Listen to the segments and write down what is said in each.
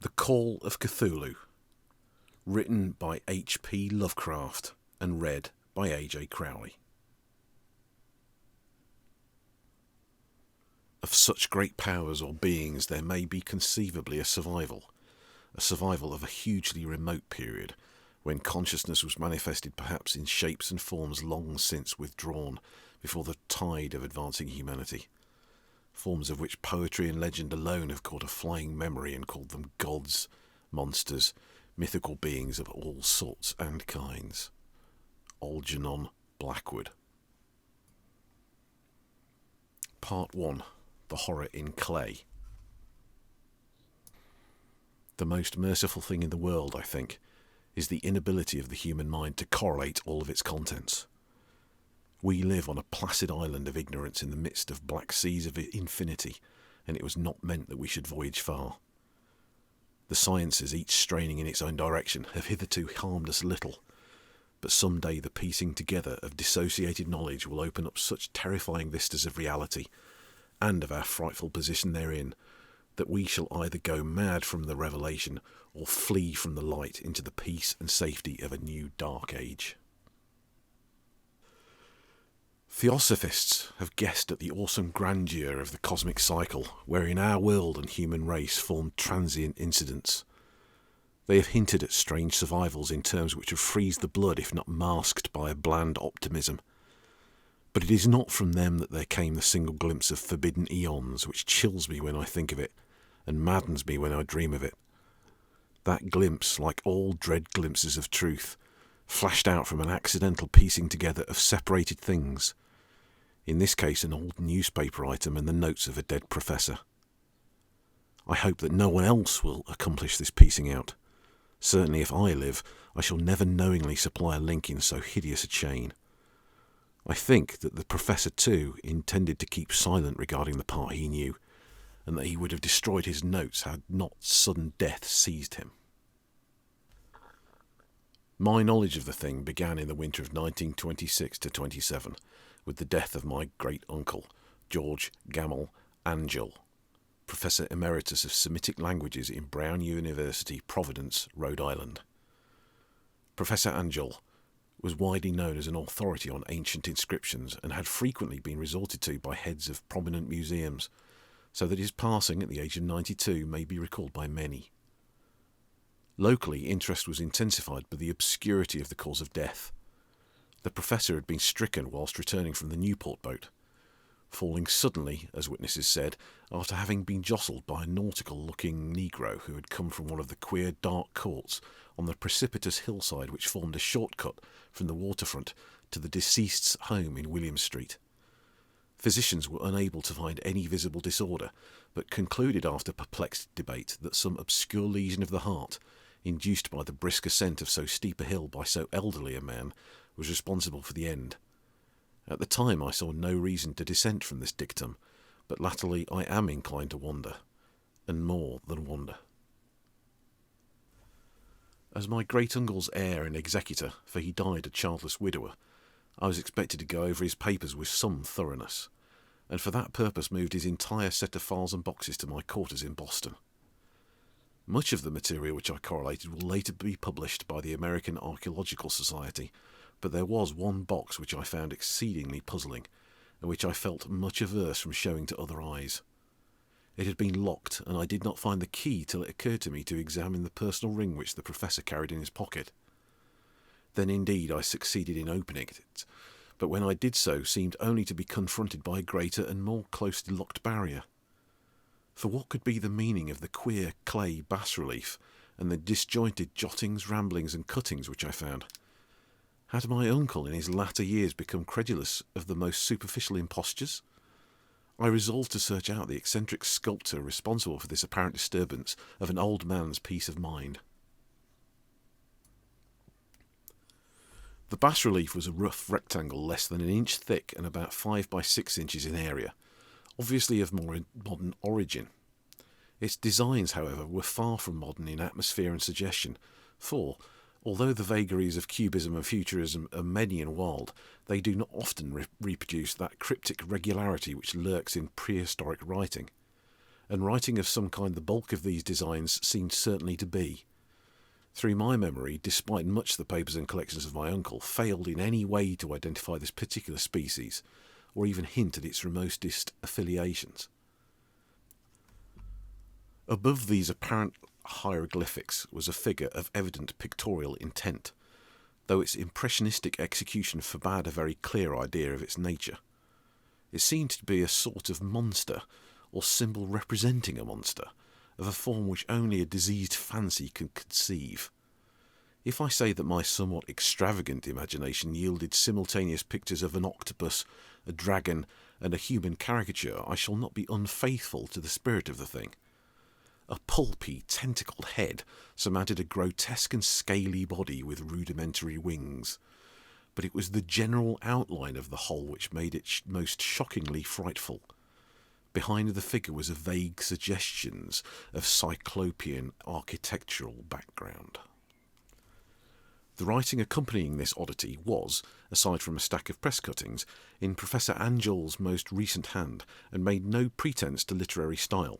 The Call of Cthulhu, written by H.P.Lovecraft and read by AJCrowley. Of such great powers or beings there may be conceivably a survival of a hugely remote period, when consciousness was manifested perhaps in shapes and forms long since withdrawn before the tide of advancing humanity, forms of which poetry and legend alone have caught a flying memory and called them gods, monsters, mythical beings of all sorts and kinds. Algernon Blackwood. Part 1. The Horror in Clay. The most merciful thing in the world, I think, is the inability of the human mind to correlate all of its contents. We live on a placid island of ignorance in the midst of black seas of infinity, and it was not meant that we should voyage far. The sciences, each straining in its own direction, have hitherto harmed us little, but some day the piecing together of dissociated knowledge will open up such terrifying vistas of reality, and of our frightful position therein, that we shall either go mad from the revelation, or flee from the light into the peace and safety of a new dark age. Theosophists have guessed at the awesome grandeur of the cosmic cycle, wherein our world and human race form transient incidents. They have hinted at strange survivals in terms which have freezed the blood if not masked by a bland optimism. But it is not from them that there came the single glimpse of forbidden eons which chills me when I think of it, and maddens me when I dream of it. That glimpse, like all dread glimpses of truth, flashed out from an accidental piecing together of separated things, in this case an old newspaper item and the notes of a dead professor. I hope that no one else will accomplish this piecing out. Certainly if I live, I shall never knowingly supply a link in so hideous a chain. I think that the professor too intended to keep silent regarding the part he knew, and that he would have destroyed his notes had not sudden death seized him. My knowledge of the thing began in the winter of 1926 to 27, with the death of my great-uncle, George Gamel Angell, Professor Emeritus of Semitic Languages in Brown University, Providence, Rhode Island. Professor Angell was widely known as an authority on ancient inscriptions and had frequently been resorted to by heads of prominent museums, so that his passing at the age of 92 may be recalled by many. Locally, interest was intensified by the obscurity of the cause of death. The professor had been stricken whilst returning from the Newport boat, falling suddenly, as witnesses said, after having been jostled by a nautical-looking negro who had come from one of the queer dark courts on the precipitous hillside which formed a shortcut from the waterfront to the deceased's home in William Street. Physicians were unable to find any visible disorder, but concluded after perplexed debate that some obscure lesion of the heart, induced by the brisk ascent of so steep a hill by so elderly a man, was responsible for the end. At the time I saw no reason to dissent from this dictum, but latterly I am inclined to wonder, and more than wonder. As my great-uncle's heir and executor, for he died a childless widower, I was expected to go over his papers with some thoroughness, and for that purpose moved his entire set of files and boxes to my quarters in Boston. Much of the material which I correlated will later be published by the American Archaeological Society, but there was one box which I found exceedingly puzzling, and which I felt much averse from showing to other eyes. It had been locked, and I did not find the key till it occurred to me to examine the personal ring which the professor carried in his pocket. Then indeed I succeeded in opening it, but when I did so seemed only to be confronted by a greater and more closely locked barrier. For what could be the meaning of the queer clay bas-relief and the disjointed jottings, ramblings and cuttings which I found? Had my uncle in his latter years become credulous of the most superficial impostures? I resolved to search out the eccentric sculptor responsible for this apparent disturbance of an old man's peace of mind. The bas-relief was a rough rectangle less than an inch thick and about 5 by 6 inches in area, obviously of more modern origin. Its designs, however, were far from modern in atmosphere and suggestion, for, although the vagaries of cubism and futurism are many and wild, they do not often reproduce that cryptic regularity which lurks in prehistoric writing, and writing of some kind the bulk of these designs seemed certainly to be. Through my memory, despite much the papers and collections of my uncle, failed in any way to identify this particular species, or even hint at its remotest affiliations. Above these apparent hieroglyphics was a figure of evident pictorial intent, though its impressionistic execution forbade a very clear idea of its nature. It seemed to be a sort of monster, or symbol representing a monster, of a form which only a diseased fancy could conceive. If I say that my somewhat extravagant imagination yielded simultaneous pictures of an octopus, a dragon, and a human caricature, I shall not be unfaithful to the spirit of the thing. A pulpy, tentacled head surmounted a grotesque and scaly body with rudimentary wings. But it was the general outline of the whole which made it most shockingly frightful. Behind the figure was a vague suggestions of cyclopean architectural background. The writing accompanying this oddity was, aside from a stack of press cuttings, in Professor Angel's most recent hand, and made no pretence to literary style.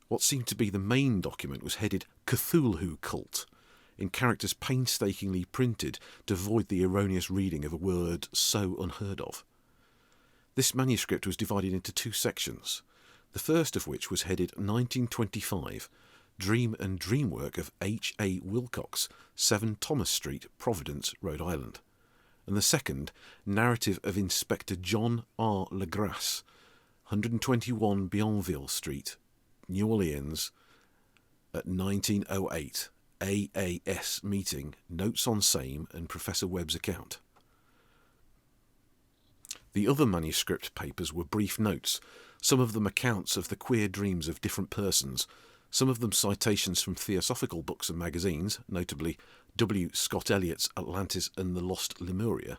What seemed to be the main document was headed Cthulhu Cult, in characters painstakingly printed to avoid the erroneous reading of a word so unheard of. This manuscript was divided into two sections, the first of which was headed 1925, Dream and Dreamwork of H.A. Wilcox, 7 Thomas Street, Providence, Rhode Island, and the second, Narrative of Inspector John R. Legrasse, 121 Bienville Street, New Orleans, at 1908, AAS meeting, notes on same, and Professor Webb's account. The other manuscript papers were brief notes, some of them accounts of the queer dreams of different persons, some of them citations from theosophical books and magazines, notably W. Scott Eliot's Atlantis and the Lost Lemuria,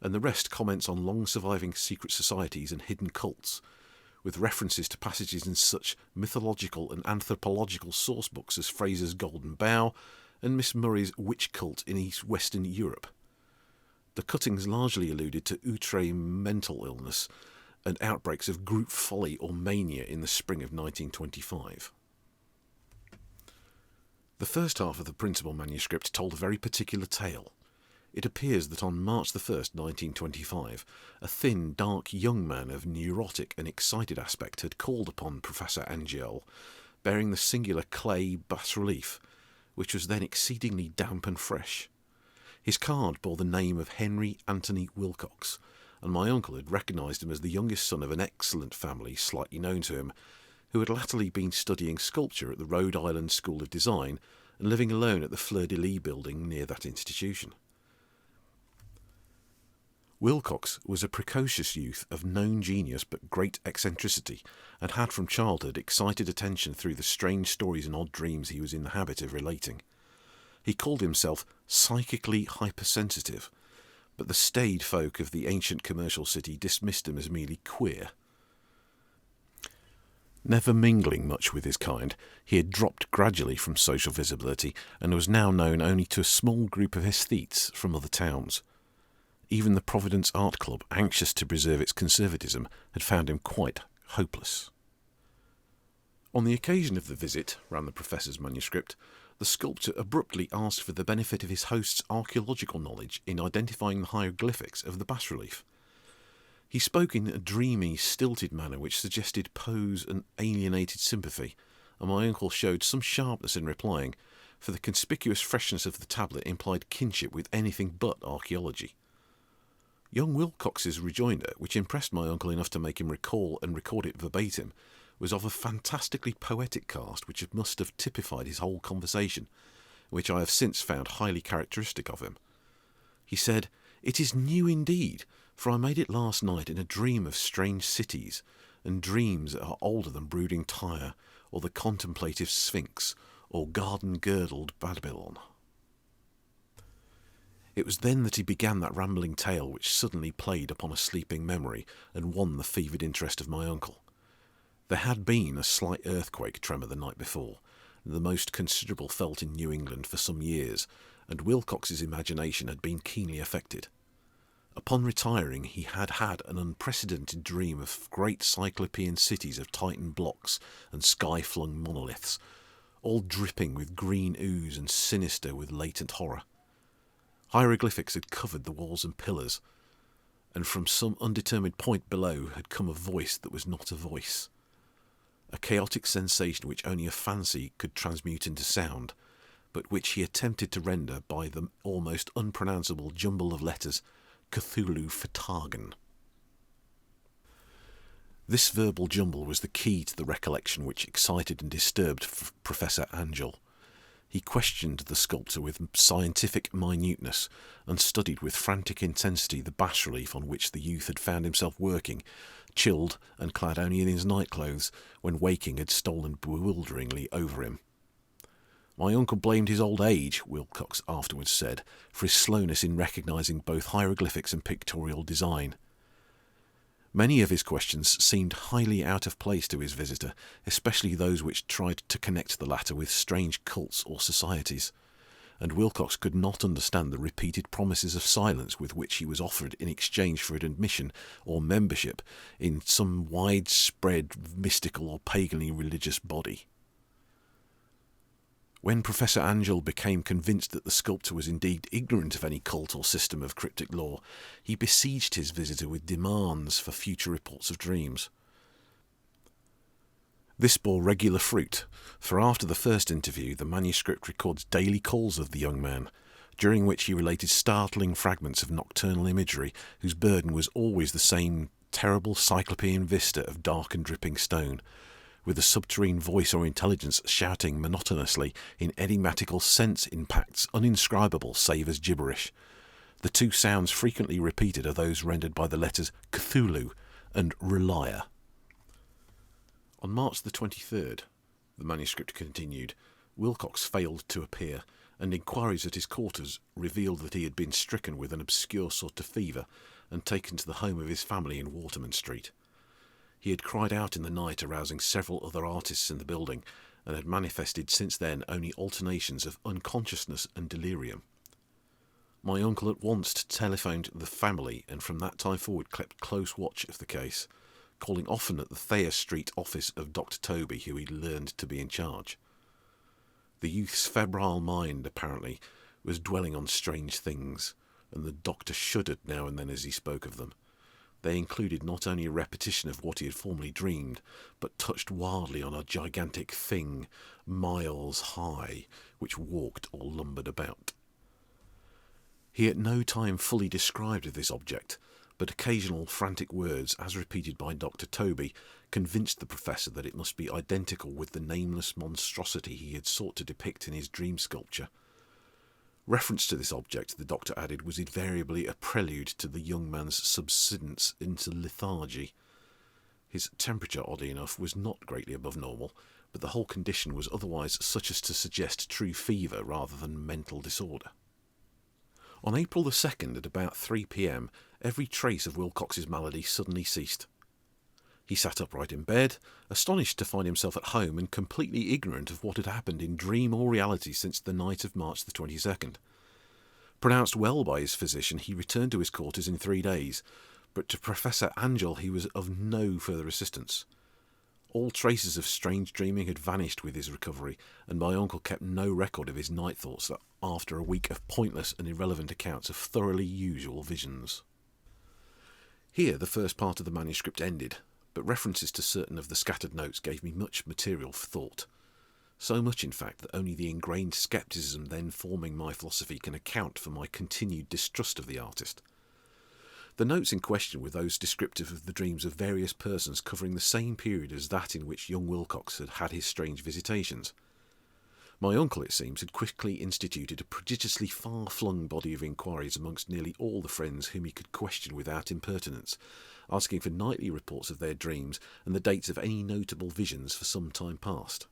and the rest comments on long-surviving secret societies and hidden cults, with references to passages in such mythological and anthropological sourcebooks as Fraser's Golden Bough and Miss Murray's Witch Cult in East-Western Europe. The cuttings largely alluded to outre mental illness and outbreaks of group folly or mania in the spring of 1925. The first half of the principal manuscript told a very particular tale. It appears that on March the 1st, 1925, a thin, dark young man of neurotic and excited aspect had called upon Professor Angel, bearing the singular clay bas-relief, which was then exceedingly damp and fresh. His card bore the name of Henry Anthony Wilcox, and my uncle had recognised him as the youngest son of an excellent family slightly known to him, who had latterly been studying sculpture at the Rhode Island School of Design and living alone at the Fleur-de-Lis building near that institution. Wilcox was a precocious youth of known genius but great eccentricity, and had from childhood excited attention through the strange stories and odd dreams he was in the habit of relating. He called himself psychically hypersensitive, but the staid folk of the ancient commercial city dismissed him as merely queer. Never mingling much with his kind, he had dropped gradually from social visibility and was now known only to a small group of aesthetes from other towns. Even the Providence Art Club, anxious to preserve its conservatism, had found him quite hopeless. On the occasion of the visit, ran the professor's manuscript, the sculptor abruptly asked for the benefit of his host's archaeological knowledge in identifying the hieroglyphics of the bas-relief. He spoke in a dreamy, stilted manner which suggested pose and alienated sympathy, and my uncle showed some sharpness in replying, for the conspicuous freshness of the tablet implied kinship with anything but archaeology. Young Wilcox's rejoinder, which impressed my uncle enough to make him recall and record it verbatim, was of a fantastically poetic cast which must have typified his whole conversation, which I have since found highly characteristic of him. He said, "It is new indeed, for I made it last night in a dream of strange cities, and dreams that are older than brooding Tyre, or the contemplative Sphinx, or garden-girdled Babylon." It was then that he began that rambling tale which suddenly played upon a sleeping memory and won the fevered interest of my uncle. There had been a slight earthquake tremor the night before, the most considerable felt in New England for some years, and Wilcox's imagination had been keenly affected. Upon retiring, he had had an unprecedented dream of great cyclopean cities of Titan blocks and sky-flung monoliths, all dripping with green ooze and sinister with latent horror. Hieroglyphics had covered the walls and pillars, and from some undetermined point below had come a voice that was not a voice. A chaotic sensation which only a fancy could transmute into sound, but which he attempted to render by the almost unpronounceable jumble of letters Cthulhu Fatagan. This verbal jumble was the key to the recollection which excited and disturbed Professor Angel. He questioned the sculptor with scientific minuteness, and studied with frantic intensity the bas-relief on which the youth had found himself working, chilled and clad only in his nightclothes, when waking had stolen bewilderingly over him. My uncle blamed his old age, Wilcox afterwards said, for his slowness in recognising both hieroglyphics and pictorial design. Many of his questions seemed highly out of place to his visitor, especially those which tried to connect the latter with strange cults or societies, and Wilcox could not understand the repeated promises of silence with which he was offered in exchange for an admission or membership in some widespread mystical or paganly religious body. When Professor Angel became convinced that the sculptor was indeed ignorant of any cult or system of cryptic lore, he besieged his visitor with demands for future reports of dreams. This bore regular fruit, for after the first interview the manuscript records daily calls of the young man, during which he related startling fragments of nocturnal imagery whose burden was always the same terrible cyclopean vista of dark and dripping stone, with a subterranean voice or intelligence shouting monotonously in enigmatical sense impacts uninscribable save as gibberish. The two sounds frequently repeated are those rendered by the letters Cthulhu and Relier. On March the 23rd, the manuscript continued, Wilcox failed to appear, and inquiries at his quarters revealed that he had been stricken with an obscure sort of fever and taken to the home of his family in Waterman Street. He had cried out in the night, arousing several other artists in the building, and had manifested since then only alternations of unconsciousness and delirium. My uncle at once telephoned the family, and from that time forward kept close watch of the case, calling often at the Thayer Street office of Dr. Toby, who he learned to be in charge. The youth's febrile mind, apparently, was dwelling on strange things, and the doctor shuddered now and then as he spoke of them. They included not only a repetition of what he had formerly dreamed, but touched wildly on a gigantic thing, miles high, which walked or lumbered about. He at no time fully described this object, but occasional frantic words, as repeated by Dr. Toby, convinced the professor that it must be identical with the nameless monstrosity he had sought to depict in his dream sculpture. Reference to this object, the doctor added, was invariably a prelude to the young man's subsidence into lethargy. His temperature, oddly enough, was not greatly above normal, but the whole condition was otherwise such as to suggest true fever rather than mental disorder. On April the 2nd, at about 3 p.m, every trace of Wilcox's malady suddenly ceased. He sat upright in bed, astonished to find himself at home and completely ignorant of what had happened in dream or reality since the night of March the 22nd. Pronounced well by his physician, he returned to his quarters in 3 days, but to Professor Angel he was of no further assistance. All traces of strange dreaming had vanished with his recovery, and my uncle kept no record of his night thoughts after a week of pointless and irrelevant accounts of thoroughly usual visions. Here the first part of the manuscript ended, but references to certain of the scattered notes gave me much material for thought. So much, in fact, that only the ingrained scepticism then forming my philosophy can account for my continued distrust of the artist. The notes in question were those descriptive of the dreams of various persons covering the same period as that in which young Wilcox had had his strange visitations. My uncle, it seems, had quickly instituted a prodigiously far-flung body of inquiries amongst nearly all the friends whom he could question without impertinence, asking for nightly reports of their dreams and the dates of any notable visions for some time past.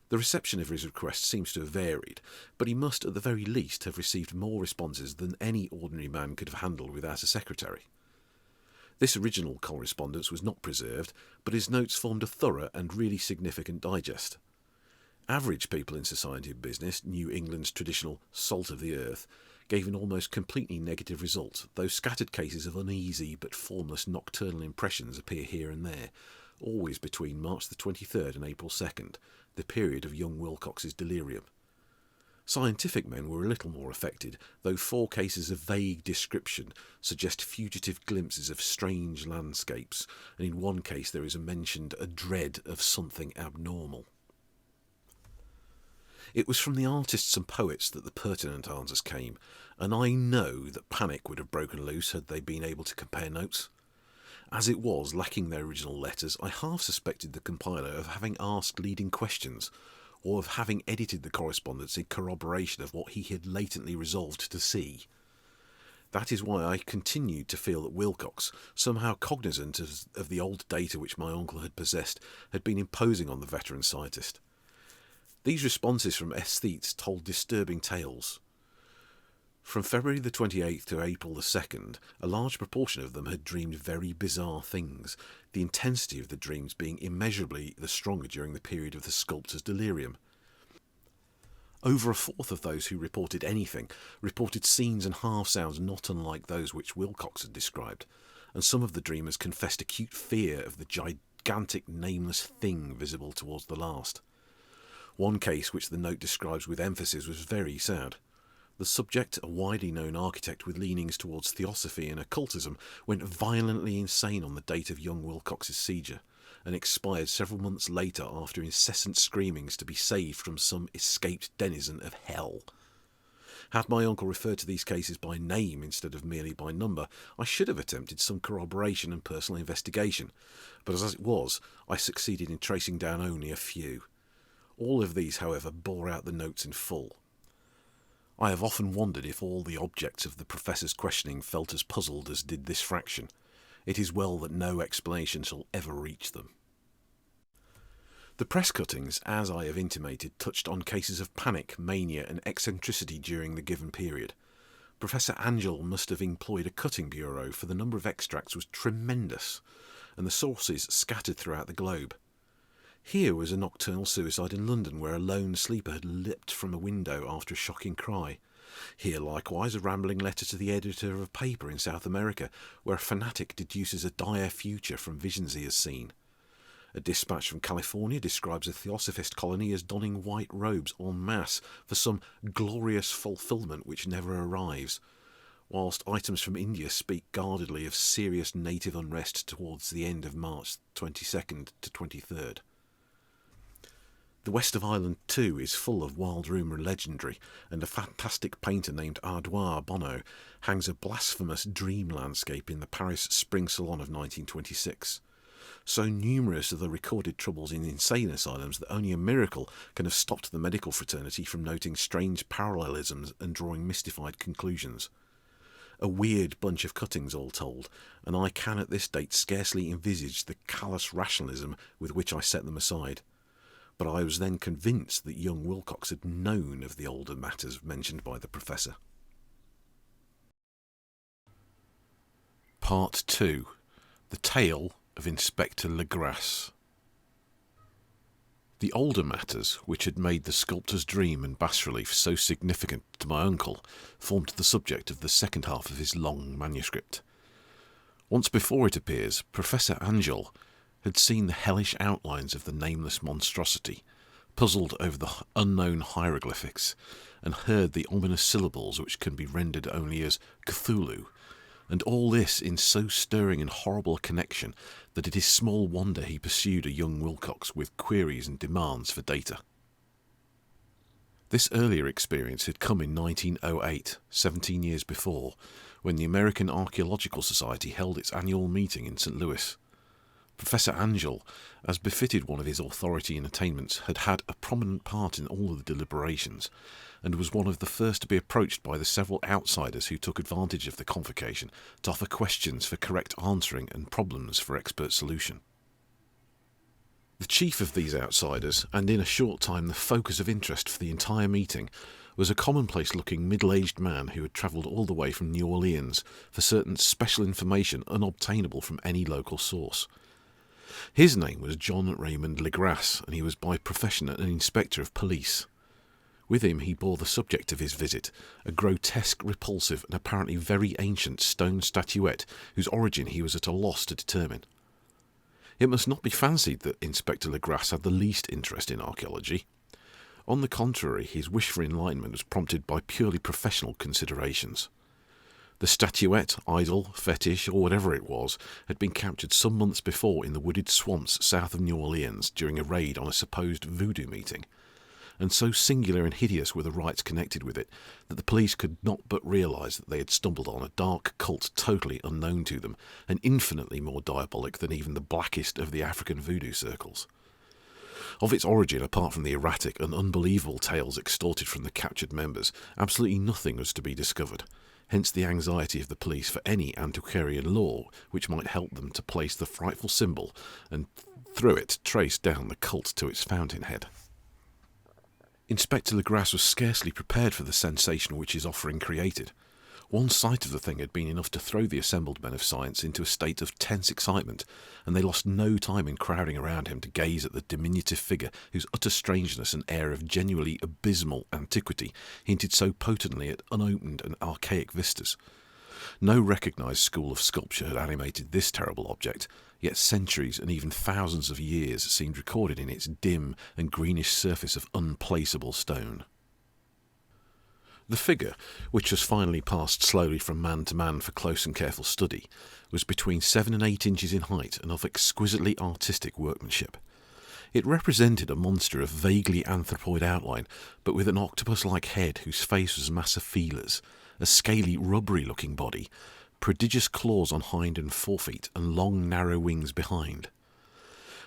The reception of his request seems to have varied, but he must at the very least have received more responses than any ordinary man could have handled without a secretary. This original correspondence was not preserved, but his notes formed a thorough and really significant digest. Average people in society and business, New England's traditional salt of the earth, gave an almost completely negative result, though scattered cases of uneasy but formless nocturnal impressions appear here and there, always between March the 23rd and April 2nd, the period of young Wilcox's delirium. Scientific men were a little more affected, though 4 cases of vague description suggest fugitive glimpses of strange landscapes, and in one case there is mentioned a dread of something abnormal. It was from the artists and poets that the pertinent answers came, and I know that panic would have broken loose had they been able to compare notes. As it was, lacking their original letters, I half suspected the compiler of having asked leading questions, or of having edited the correspondence in corroboration of what he had latently resolved to see. That is why I continued to feel that Wilcox, somehow cognizant of the old data which my uncle had possessed, had been imposing on the veteran scientist. These responses from aesthetes told disturbing tales. From February the 28th to April the 2nd, a large proportion of them had dreamed very bizarre things, the intensity of the dreams being immeasurably the stronger during the period of the sculptor's delirium. Over a fourth of those who reported anything reported scenes and half-sounds not unlike those which Wilcox had described, and some of the dreamers confessed acute fear of the gigantic nameless thing visible towards the last. One case which the note describes with emphasis was very sad. The subject, a widely known architect with leanings towards theosophy and occultism, went violently insane on the date of young Wilcox's seizure, and expired several months later after incessant screamings to be saved from some escaped denizen of hell. Had my uncle referred to these cases by name instead of merely by number, I should have attempted some corroboration and personal investigation, but as it was, I succeeded in tracing down only a few. All of these, however, bore out the notes in full. I have often wondered if all the objects of the professor's questioning felt as puzzled as did this fraction. It is well that no explanation shall ever reach them. The press cuttings, as I have intimated, touched on cases of panic, mania and eccentricity during the given period. Professor Angell must have employed a cutting bureau, for the number of extracts was tremendous, and the sources scattered throughout the globe. Here was a nocturnal suicide in London, where a lone sleeper had leapt from a window after a shocking cry. Here likewise a rambling letter to the editor of a paper in South America, where a fanatic deduces a dire future from visions he has seen. A dispatch from California describes a theosophist colony as donning white robes en masse for some glorious fulfilment which never arrives, whilst items from India speak guardedly of serious native unrest towards the end of March 22nd to 23rd. The west of Ireland, too, is full of wild rumour and legendary, and a fantastic painter named Ardois Bonneau hangs a blasphemous dream landscape in the Paris Spring Salon of 1926. So numerous are the recorded troubles in insane asylums that only a miracle can have stopped the medical fraternity from noting strange parallelisms and drawing mystified conclusions. A weird bunch of cuttings all told, and I can at this date scarcely envisage the callous rationalism with which I set them aside. But I was then convinced that young Wilcox had known of the older matters mentioned by the professor. Part 2. The Tale of Inspector Legrasse. The older matters, which had made the sculptor's dream and bas-relief so significant to my uncle, formed the subject of the second half of his long manuscript. Once before it appears, Professor Angell had seen the hellish outlines of the nameless monstrosity, puzzled over the unknown hieroglyphics, and heard the ominous syllables which can be rendered only as Cthulhu, and all this in so stirring and horrible a connection that it is small wonder he pursued a young Wilcox with queries and demands for data. This earlier experience had come in 1908, 17 years before, when the American Archaeological Society held its annual meeting in St. Louis. Professor Angell, as befitted one of his authority and attainments, had had a prominent part in all of the deliberations, and was one of the first to be approached by the several outsiders who took advantage of the convocation to offer questions for correct answering and problems for expert solution. The chief of these outsiders, and in a short time the focus of interest for the entire meeting, was a commonplace-looking middle-aged man who had travelled all the way from New Orleans for certain special information unobtainable from any local source. His name was John Raymond Legrasse, and he was by profession an inspector of police. With him he bore the subject of his visit, a grotesque, repulsive, and apparently very ancient stone statuette whose origin he was at a loss to determine. It must not be fancied that Inspector Legras had the least interest in archaeology. On the contrary, his wish for enlightenment was prompted by purely professional considerations. The statuette, idol, fetish, or whatever it was, had been captured some months before in the wooded swamps south of New Orleans during a raid on a supposed voodoo meeting, and so singular and hideous were the rites connected with it that the police could not but realise that they had stumbled on a dark cult totally unknown to them, and infinitely more diabolic than even the blackest of the African voodoo circles. Of its origin, apart from the erratic and unbelievable tales extorted from the captured members, absolutely nothing was to be discovered, hence the anxiety of the police for any antiquarian lore which might help them to place the frightful symbol and through it trace down the cult to its fountainhead. Inspector Legras was scarcely prepared for the sensation which his offering created. One sight of the thing had been enough to throw the assembled men of science into a state of tense excitement, and they lost no time in crowding around him to gaze at the diminutive figure whose utter strangeness and air of genuinely abysmal antiquity hinted so potently at unopened and archaic vistas. No recognised school of sculpture had animated this terrible object, yet centuries and even thousands of years seemed recorded in its dim and greenish surface of unplaceable stone. The figure, which was finally passed slowly from man to man for close and careful study, was between 7 and 8 inches in height and of exquisitely artistic workmanship. It represented a monster of vaguely anthropoid outline, but with an octopus-like head whose face was a mass of feelers, a scaly, rubbery-looking body, prodigious claws on hind and forefeet, and long, narrow wings behind.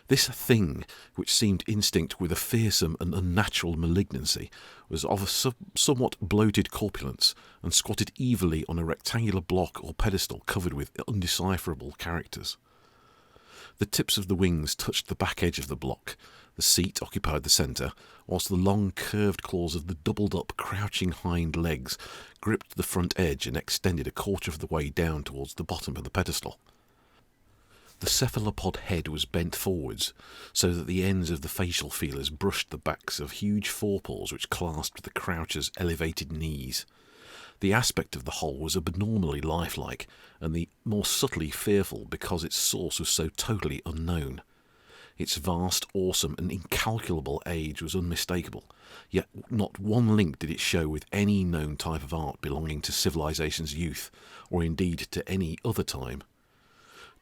This thing, which seemed instinct with a fearsome and unnatural malignancy, was of a somewhat bloated corpulence, and squatted evilly on a rectangular block or pedestal covered with undecipherable characters. The tips of the wings touched the back edge of the block, the seat occupied the centre, whilst the long curved claws of the doubled-up, crouching hind legs gripped the front edge and extended a quarter of the way down towards the bottom of the pedestal. The cephalopod head was bent forwards, so that the ends of the facial feelers brushed the backs of huge forepaws which clasped the croucher's elevated knees. The aspect of the whole was abnormally lifelike, and the more subtly fearful because its source was so totally unknown. Its vast, awesome, and incalculable age was unmistakable, yet not one link did it show with any known type of art belonging to civilization's youth, or indeed to any other time.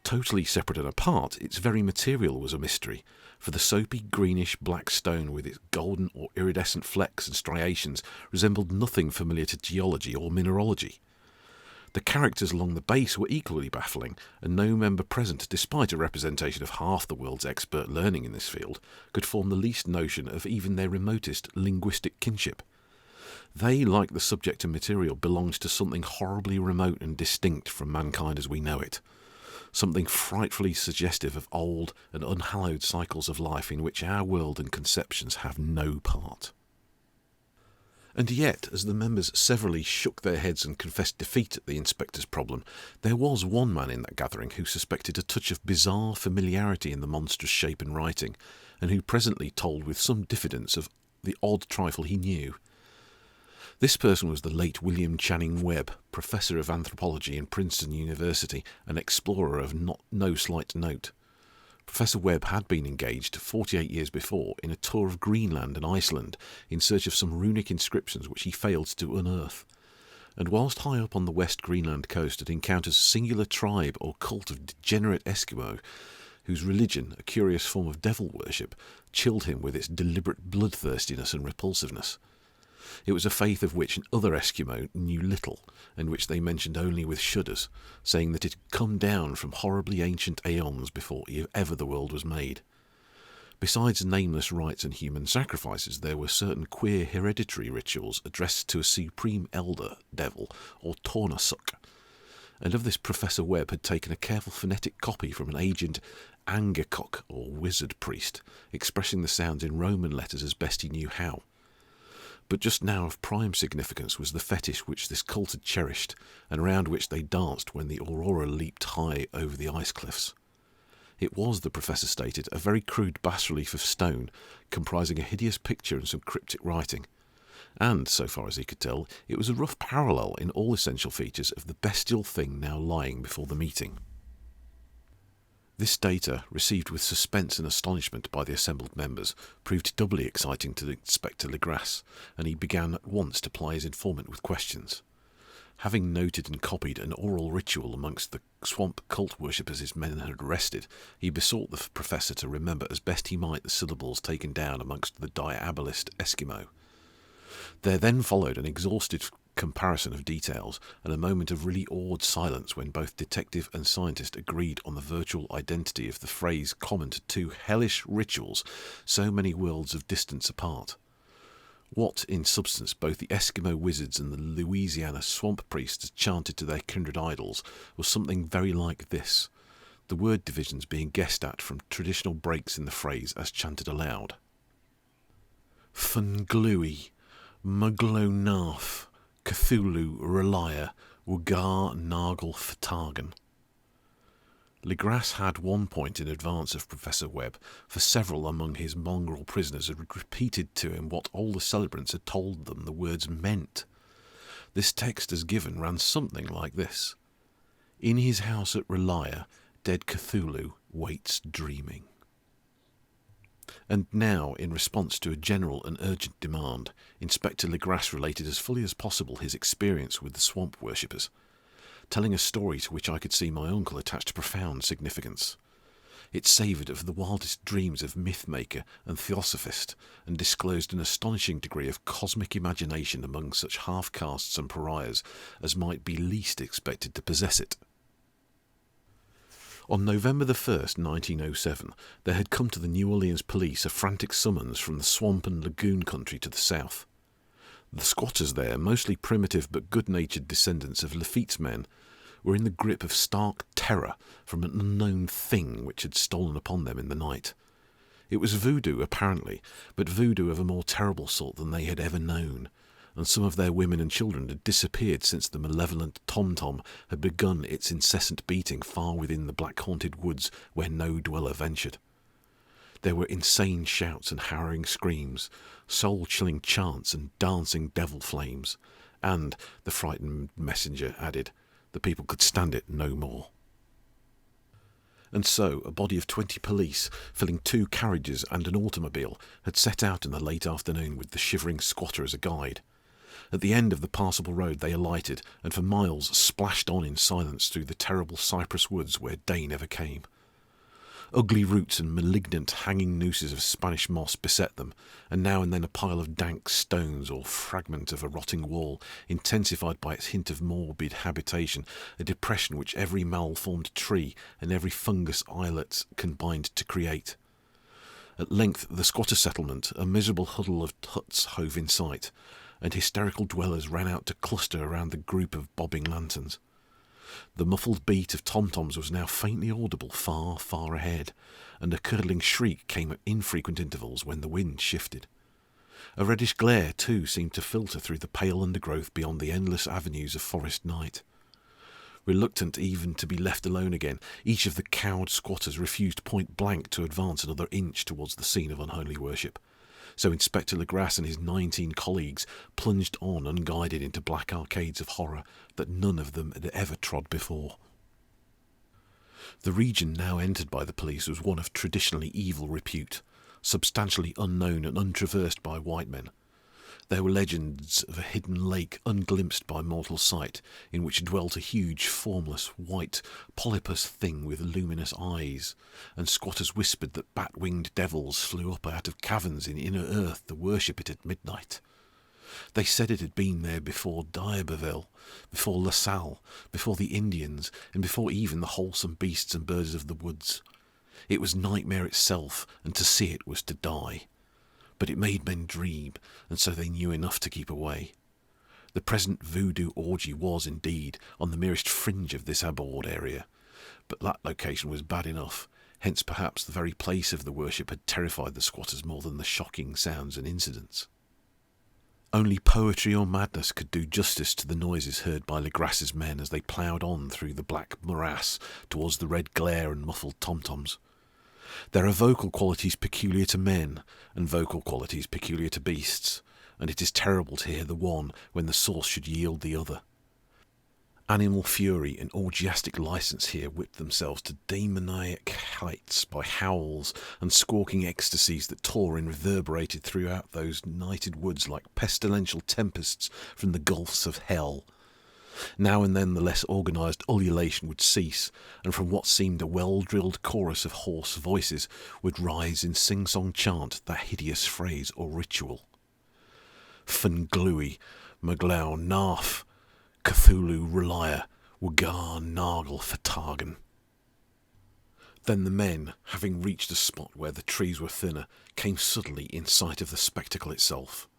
Totally separate and apart, its very material was a mystery, for the soapy greenish black stone with its golden or iridescent flecks and striations resembled nothing familiar to geology or mineralogy. The characters along the base were equally baffling, and no member present, despite a representation of half the world's expert learning in this field, could form the least notion of even their remotest linguistic kinship. They, like the subject and material, belonged to something horribly remote and distinct from mankind as we know it, something frightfully suggestive of old and unhallowed cycles of life in which our world and conceptions have no part. And yet, as the members severally shook their heads and confessed defeat at the inspector's problem, there was one man in that gathering who suspected a touch of bizarre familiarity in the monstrous shape and writing, and who presently told with some diffidence of the odd trifle he knew. This person was the late William Channing Webb, professor of anthropology in Princeton University, an explorer of no slight note. Professor Webb had been engaged 48 years before in a tour of Greenland and Iceland in search of some runic inscriptions which he failed to unearth, and whilst high up on the West Greenland coast had encountered a singular tribe or cult of degenerate Eskimo, whose religion, a curious form of devil worship, chilled him with its deliberate bloodthirstiness and repulsiveness. It was a faith of which other Eskimo knew little, and which they mentioned only with shudders, saying that it had come down from horribly ancient aeons before ever the world was made. Besides nameless rites and human sacrifices, there were certain queer hereditary rituals addressed to a supreme elder devil, or Tornasuk, and of this Professor Webb had taken a careful phonetic copy from an aged Angakok, or wizard priest, expressing the sounds in Roman letters as best he knew how. But just now of prime significance was the fetish which this cult had cherished, and around which they danced when the aurora leaped high over the ice cliffs. It was, the professor stated, a very crude bas-relief of stone, comprising a hideous picture and some cryptic writing. and, so far as he could tell, it was a rough parallel in all essential features of the bestial thing now lying before the meeting. This data, received with suspense and astonishment by the assembled members, proved doubly exciting to Inspector Legrasse, and he began at once to ply his informant with questions. Having noted and copied an oral ritual amongst the swamp cult worshippers his men had arrested, he besought the professor to remember as best he might the syllables taken down amongst the diabolist Eskimo. There then followed an exhaustive comparison of details and a moment of really awed silence when both detective and scientist agreed on the virtual identity of the phrase common to two hellish rituals so many worlds of distance apart. What, in substance, both the Eskimo wizards and the Louisiana swamp priests chanted to their kindred idols was something very like this, the word divisions being guessed at from traditional breaks in the phrase as chanted aloud. Funglui, Muglonarf, Cthulhu, Relia, Wugar, Nargle, Fatagan. Legrasse had 1 point in advance of Professor Webb, for several among his mongrel prisoners had repeated to him what all the celebrants had told them the words meant. This text as given ran something like this. In his house at Relia, dead Cthulhu waits dreaming. And now, in response to a general and urgent demand, Inspector Legrasse related as fully as possible his experience with the swamp worshippers, telling a story to which I could see my uncle attached profound significance. It savoured of the wildest dreams of myth-maker and theosophist, and disclosed an astonishing degree of cosmic imagination among such half-castes and pariahs as might be least expected to possess it. On November the 1st, 1907, there had come to the New Orleans police a frantic summons from the swamp and lagoon country to the south. The squatters there, mostly primitive but good-natured descendants of Lafitte's men, were in the grip of stark terror from an unknown thing which had stolen upon them in the night. It was voodoo, apparently, but voodoo of a more terrible sort than they had ever known, and some of their women and children had disappeared since the malevolent tom-tom had begun its incessant beating far within the black-haunted woods where no dweller ventured. There were insane shouts and harrowing screams, soul-chilling chants and dancing devil flames, and, the frightened messenger added, the people could stand it no more. And so a body of 20 police, filling 2 carriages and an automobile, had set out in the late afternoon with the shivering squatter as a guide. At the end of the passable road they alighted, and for miles splashed on in silence through the terrible cypress woods where day never came. Ugly roots and malignant hanging nooses of Spanish moss beset them, and now and then a pile of dank stones or fragment of a rotting wall, intensified by its hint of morbid habitation, a depression which every malformed tree and every fungus islet combined to create. At length the squatter settlement, a miserable huddle of huts, hove in sight, and hysterical dwellers ran out to cluster around the group of bobbing lanterns. The muffled beat of tom-toms was now faintly audible far, far ahead, and a curdling shriek came at infrequent intervals when the wind shifted. A reddish glare, too, seemed to filter through the pale undergrowth beyond the endless avenues of forest night. Reluctant even to be left alone again, each of the cowed squatters refused point-blank to advance another inch towards the scene of unholy worship. So Inspector Legrasse and his 19 colleagues plunged on unguided into black arcades of horror that none of them had ever trod before. The region now entered by the police was one of traditionally evil repute, substantially unknown and untraversed by white men. There were legends of a hidden lake unglimpsed by mortal sight, in which dwelt a huge, formless, white, polypus thing with luminous eyes, and squatters whispered that bat-winged devils flew up out of caverns in inner earth to worship it at midnight. They said it had been there before D'Iberville, before La Salle, before the Indians, and before even the wholesome beasts and birds of the woods. It was nightmare itself, and to see it was to die. But it made men dream, and so they knew enough to keep away. The present voodoo orgy was, indeed, on the merest fringe of this abhorred area, but that location was bad enough, hence perhaps the very place of the worship had terrified the squatters more than the shocking sounds and incidents. Only poetry or madness could do justice to the noises heard by Legrasse's men as they ploughed on through the black morass towards the red glare and muffled tom-toms. There are vocal qualities peculiar to men, and vocal qualities peculiar to beasts, and it is terrible to hear the one when the source should yield the other. Animal fury and orgiastic license here whipped themselves to demoniac heights by howls and squawking ecstasies that tore and reverberated throughout those nighted woods like pestilential tempests from the gulfs of hell. Now and then the less organised ululation would cease, and from what seemed a well-drilled chorus of hoarse voices would rise in sing-song chant that hideous phrase or ritual. Fnglui, Maglau, Narf, Cthulhu, Relia, Wagar, Nargle, Fatagan. Then the men, having reached a spot where the trees were thinner, came suddenly in sight of the spectacle itself.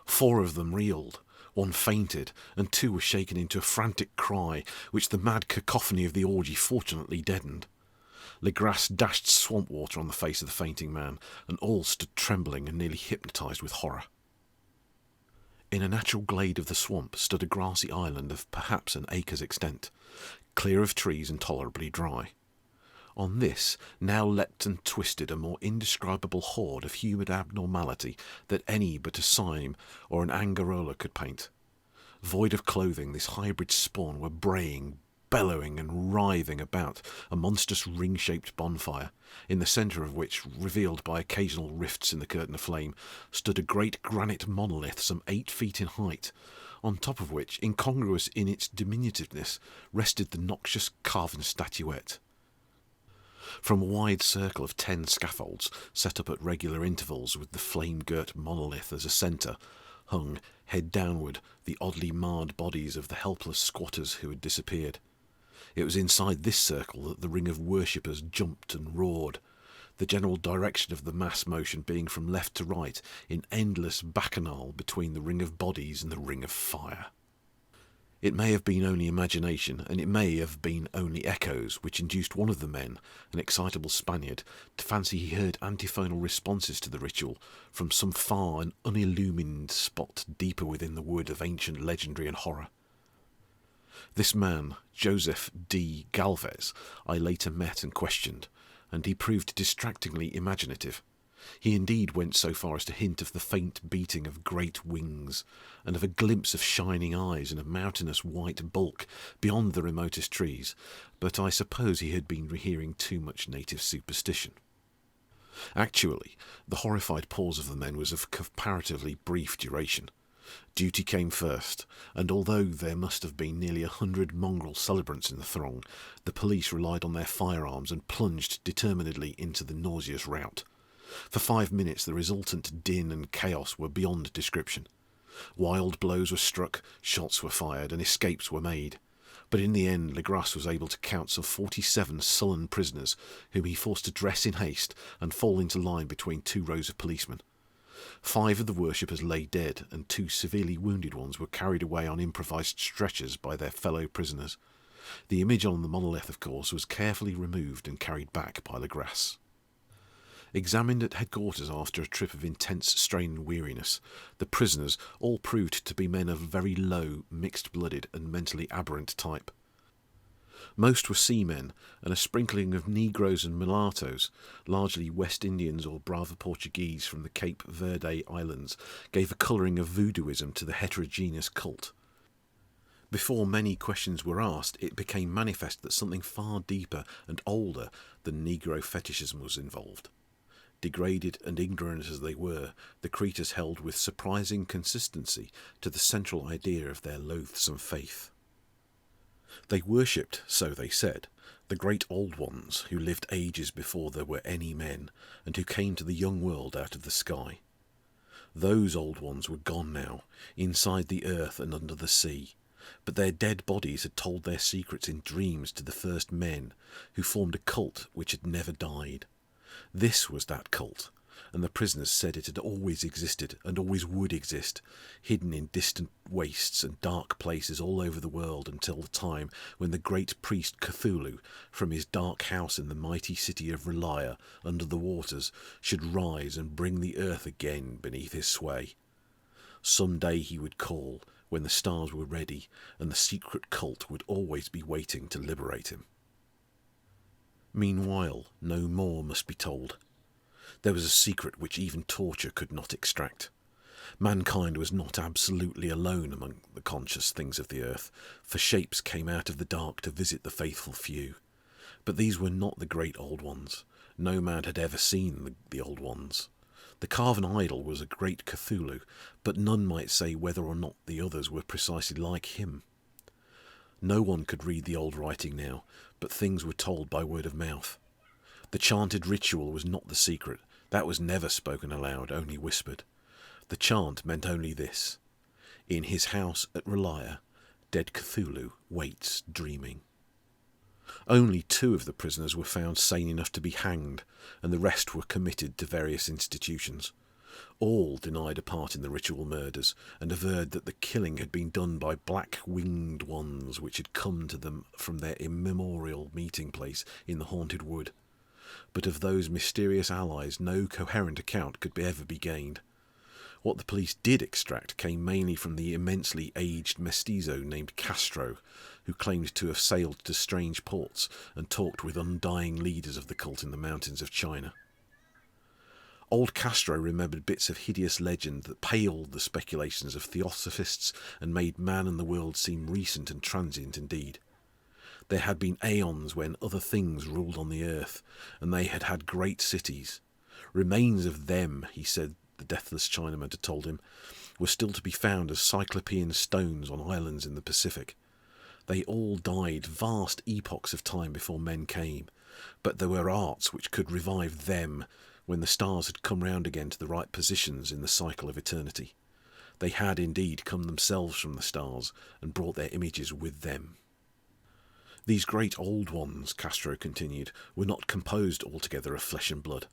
4 of them reeled, 1 fainted, and 2 were shaken into a frantic cry, which the mad cacophony of the orgy fortunately deadened. Legrasse dashed swamp water on the face of the fainting man, and all stood trembling and nearly hypnotised with horror. In a natural glade of the swamp stood a grassy island of perhaps an acre's extent, clear of trees and tolerably dry. On this now leapt and twisted a more indescribable horde of human abnormality that any but a Syme or an Angarola could paint. Void of clothing, this hybrid spawn were braying, bellowing and writhing about a monstrous ring-shaped bonfire, in the centre of which, revealed by occasional rifts in the curtain of flame, stood a great granite monolith some 8 feet in height, on top of which, incongruous in its diminutiveness, rested the noxious carven statuette. From a wide circle of 10 scaffolds, set up at regular intervals with the flame-girt monolith as a centre, hung, head downward, the oddly marred bodies of the helpless squatters who had disappeared. It was inside this circle that the ring of worshippers jumped and roared, the general direction of the mass motion being from left to right in endless bacchanal between the ring of bodies and the ring of fire. It may have been only imagination, and it may have been only echoes, which induced one of the men, an excitable Spaniard, to fancy he heard antiphonal responses to the ritual from some far and unillumined spot deeper within the wood of ancient legendary and horror. This man, Joseph D. Galvez, I later met and questioned, and he proved distractingly imaginative. He indeed went so far as to hint of the faint beating of great wings, and of a glimpse of shining eyes and a mountainous white bulk beyond the remotest trees, but I suppose he had been hearing too much native superstition. Actually, the horrified pause of the men was of comparatively brief duration. Duty came first, and although there must have been nearly 100 mongrel celebrants in the throng, the police relied on their firearms and plunged determinedly into the nauseous rout. For 5 minutes the resultant din and chaos were beyond description. Wild blows were struck, shots were fired, and escapes were made. But in the end Legrasse was able to count some 47 sullen prisoners, whom he forced to dress in haste and fall into line between 2 rows of policemen. 5 of the worshippers lay dead, and 2 severely wounded ones were carried away on improvised stretchers by their fellow prisoners. The image on the monolith, of course, was carefully removed and carried back by Legrasse. Examined at headquarters after a trip of intense strain and weariness, the prisoners all proved to be men of very low, mixed-blooded and mentally aberrant type. Most were seamen, and a sprinkling of Negroes and mulattoes, largely West Indians or Brava Portuguese from the Cape Verde Islands, gave a colouring of voodooism to the heterogeneous cult. Before many questions were asked, it became manifest that something far deeper and older than Negro fetishism was involved. Degraded and ignorant as they were, the creatures held with surprising consistency to the central idea of their loathsome faith. They worshipped, so they said, the great old ones who lived ages before there were any men, and who came to the young world out of the sky. Those old ones were gone now, inside the earth and under the sea, but their dead bodies had told their secrets in dreams to the first men, who formed a cult which had never died. This was that cult, and the prisoners said it had always existed and always would exist, hidden in distant wastes and dark places all over the world until the time when the great priest Cthulhu, from his dark house in the mighty city of Relia under the waters, should rise and bring the earth again beneath his sway. Some day he would call, when the stars were ready, and the secret cult would always be waiting to liberate him. Meanwhile, no more must be told. There was a secret which even torture could not extract. Mankind was not absolutely alone among the conscious things of the earth, for shapes came out of the dark to visit the faithful few. But these were not the great old ones. No man had ever seen the old ones. The carven idol was a great Cthulhu, but none might say whether or not the others were precisely like him. No one could read the old writing now, but things were told by word of mouth. The chanted ritual was not the secret. That was never spoken aloud, only whispered. The chant meant only this: in his house at Relia, dead Cthulhu waits dreaming. Only 2 of the prisoners were found sane enough to be hanged, and the rest were committed to various institutions. All denied a part in the ritual murders, and averred that the killing had been done by black-winged ones which had come to them from their immemorial meeting place in the haunted wood. But of those mysterious allies no coherent account could ever be gained. What the police did extract came mainly from the immensely aged mestizo named Castro, who claimed to have sailed to strange ports and talked with undying leaders of the cult in the mountains of China. Old Castro remembered bits of hideous legend that paled the speculations of theosophists and made man and the world seem recent and transient indeed. There had been aeons when other things ruled on the earth, and they had had great cities. Remains of them, he said, the deathless Chinaman had told him, were still to be found as cyclopean stones on islands in the Pacific. They all died vast epochs of time before men came, but there were arts which could revive them when the stars had come round again to the right positions in the cycle of eternity. They had indeed come themselves from the stars and brought their images with them. These great old ones, Castro continued, were not composed altogether of flesh and blood.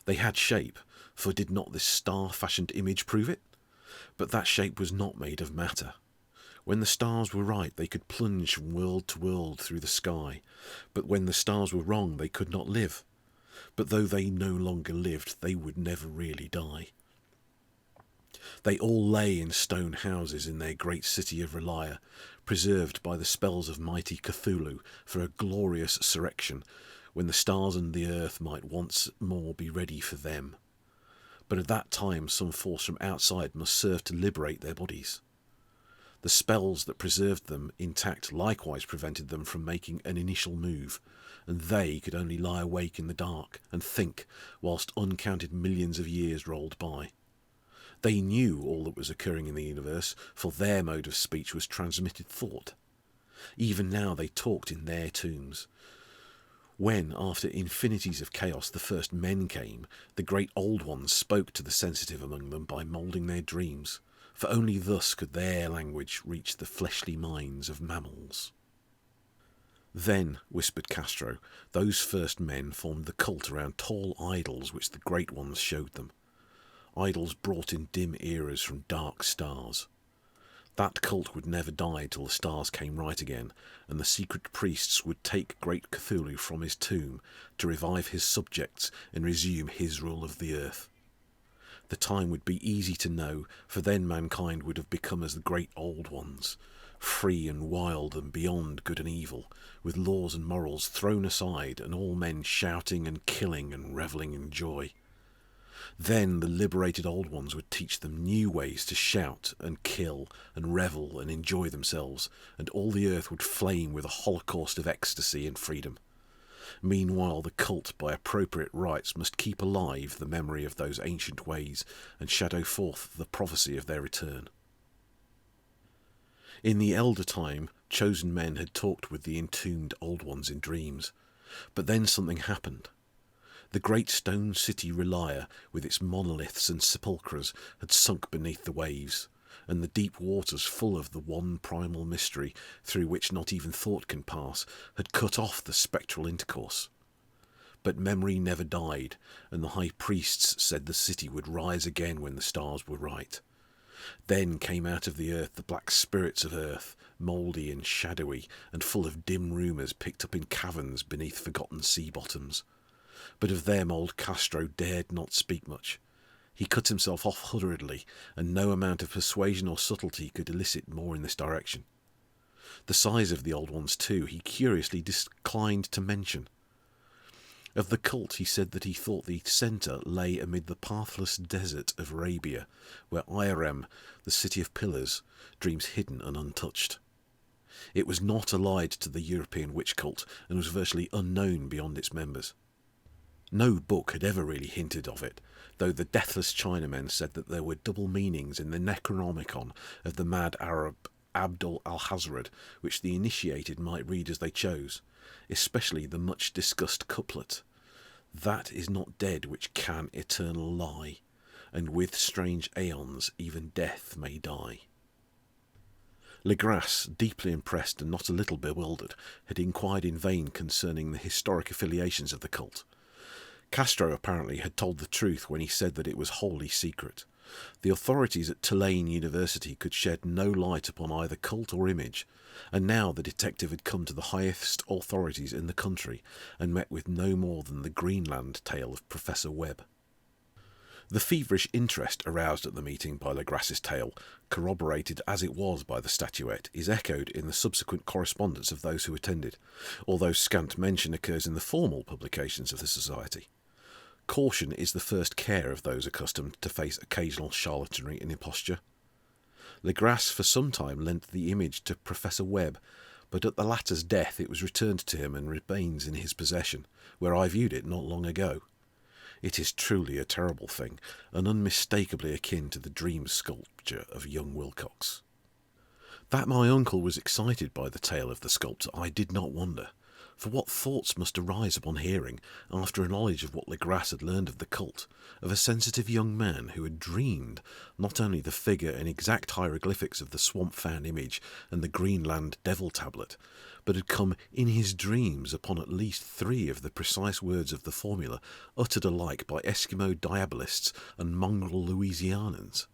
They had shape, for did not this star-fashioned image prove it? But that shape was not made of matter. When the stars were right, they could plunge from world to world through the sky, but when the stars were wrong, they could not live. But though they no longer lived, they would never really die. They all lay in stone houses in their great city of Relia, preserved by the spells of mighty Cthulhu for a glorious surrection, when the stars and the earth might once more be ready for them. But at that time some force from outside must serve to liberate their bodies. The spells that preserved them intact likewise prevented them from making an initial move, and they could only lie awake in the dark and think whilst uncounted millions of years rolled by. They knew all that was occurring in the universe, for their mode of speech was transmitted thought. Even now they talked in their tombs. When, after infinities of chaos, the first men came, the great old ones spoke to the sensitive among them by moulding their dreams, for only thus could their language reach the fleshly minds of mammals. Then, whispered Castro, those first men formed the cult around tall idols which the great ones showed them. Idols brought in dim eras from dark stars. That cult would never die till the stars came right again, and the secret priests would take great Cthulhu from his tomb to revive his subjects and resume his rule of the earth. The time would be easy to know, for then mankind would have become as the great old ones, free and wild and beyond good and evil, with laws and morals thrown aside and all men shouting and killing and revelling in joy. Then the liberated old ones would teach them new ways to shout and kill and revel and enjoy themselves, and all the earth would flame with a holocaust of ecstasy and freedom. Meanwhile the cult, by appropriate rites, must keep alive the memory of those ancient ways and shadow forth the prophecy of their return. In the elder time, chosen men had talked with the entombed old ones in dreams, but then something happened. The great stone city Relia, with its monoliths and sepulchres, had sunk beneath the waves, and the deep waters, full of the one primal mystery through which not even thought can pass, had cut off the spectral intercourse. But memory never died, and the high priests said the city would rise again when the stars were right. Then came out of the earth the black spirits of earth, mouldy and shadowy, and full of dim rumours picked up in caverns beneath forgotten sea bottoms. But of them old Castro dared not speak much. He cut himself off hurriedly, and no amount of persuasion or subtlety could elicit more in this direction. The size of the old ones, too, he curiously declined to mention. Of the cult he said that he thought the centre lay amid the pathless desert of Arabia, where Irem, the city of pillars, dreams hidden and untouched. It was not allied to the European witch cult and was virtually unknown beyond its members. No book had ever really hinted of it, though the deathless Chinamen said that there were double meanings in the Necronomicon of the mad Arab Abdul al-Hazred, which the initiated might read as they chose, especially the much-discussed couplet, "That is not dead which can eternal lie, and with strange aeons even death may die." Legras, deeply impressed and not a little bewildered, had inquired in vain concerning the historic affiliations of the cult. Castro apparently had told the truth when he said that it was wholly secret. The authorities at Tulane University could shed no light upon either cult or image, and now the detective had come to the highest authorities in the country and met with no more than the Greenland tale of Professor Webb. The feverish interest aroused at the meeting by Legras's tale, corroborated as it was by the statuette, is echoed in the subsequent correspondence of those who attended, although scant mention occurs in the formal publications of the Society. Caution is the first care of those accustomed to face occasional charlatanry and imposture. Legras for some time lent the image to Professor Webb, but at the latter's death it was returned to him and remains in his possession, where I viewed it not long ago. It is truly a terrible thing, and unmistakably akin to the dream sculpture of young Wilcox. That my uncle was excited by the tale of the sculptor I did not wonder, for what thoughts must arise upon hearing, after a knowledge of what Legras had learned of the cult, of a sensitive young man who had dreamed not only the figure and exact hieroglyphics of the swamp-found image and the Greenland devil tablet, but had come in his dreams upon at least 3 of the precise words of the formula uttered alike by Eskimo diabolists and mongrel Louisianans.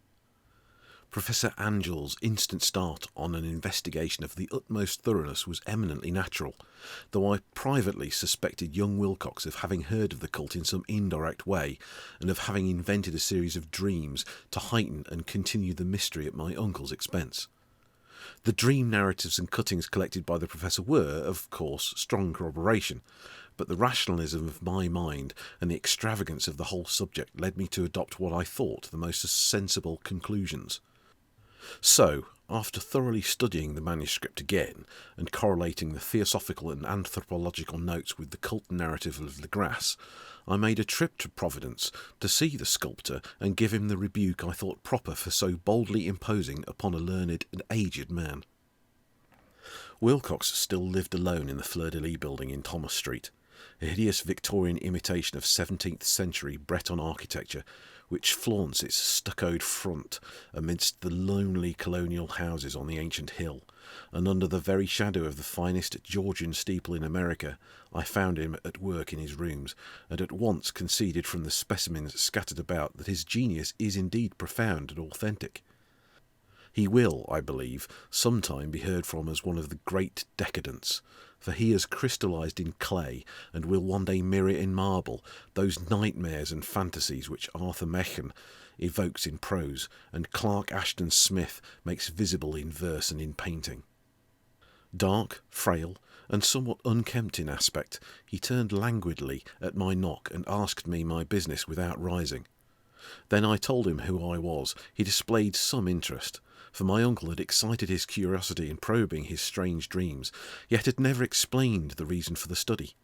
Professor Angel's instant start on an investigation of the utmost thoroughness was eminently natural, though I privately suspected young Wilcox of having heard of the cult in some indirect way, and of having invented a series of dreams to heighten and continue the mystery at my uncle's expense. The dream narratives and cuttings collected by the professor were, of course, strong corroboration, but the rationalism of my mind and the extravagance of the whole subject led me to adopt what I thought the most sensible conclusions. So, after thoroughly studying the manuscript again, and correlating the theosophical and anthropological notes with the cult narrative of Legras, I made a trip to Providence to see the sculptor and give him the rebuke I thought proper for so boldly imposing upon a learned and aged man. Wilcox still lived alone in the Fleur-de-Lis building in Thomas Street, a hideous Victorian imitation of 17th century Breton architecture, which flaunts its stuccoed front amidst the lonely colonial houses on the ancient hill, and under the very shadow of the finest Georgian steeple in America, I found him at work in his rooms, and at once conceded from the specimens scattered about that his genius is indeed profound and authentic. He will, I believe, sometime be heard from as one of the great decadents, for he has crystallized in clay and will one day mirror in marble those nightmares and fantasies which Arthur Machen evokes in prose and Clark Ashton Smith makes visible in verse and in painting. Dark, frail, and somewhat unkempt in aspect, he turned languidly at my knock and asked me my business without rising. Then I told him who I was. He displayed some interest, for my uncle had excited his curiosity in probing his strange dreams, yet had never explained the reason for the study.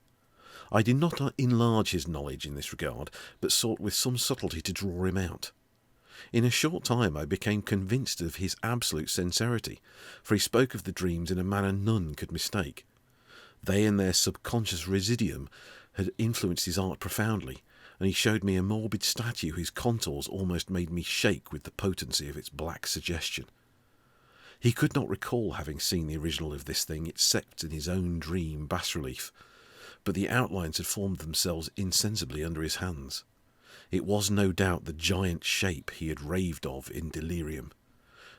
I did not enlarge his knowledge in this regard, but sought with some subtlety to draw him out. In a short time I became convinced of his absolute sincerity, for he spoke of the dreams in a manner none could mistake. They and their subconscious residuum had influenced his art profoundly, and he showed me a morbid statue whose contours almost made me shake with the potency of its black suggestion. He could not recall having seen the original of this thing except in his own dream bas-relief, but the outlines had formed themselves insensibly under his hands. It was no doubt the giant shape he had raved of in delirium.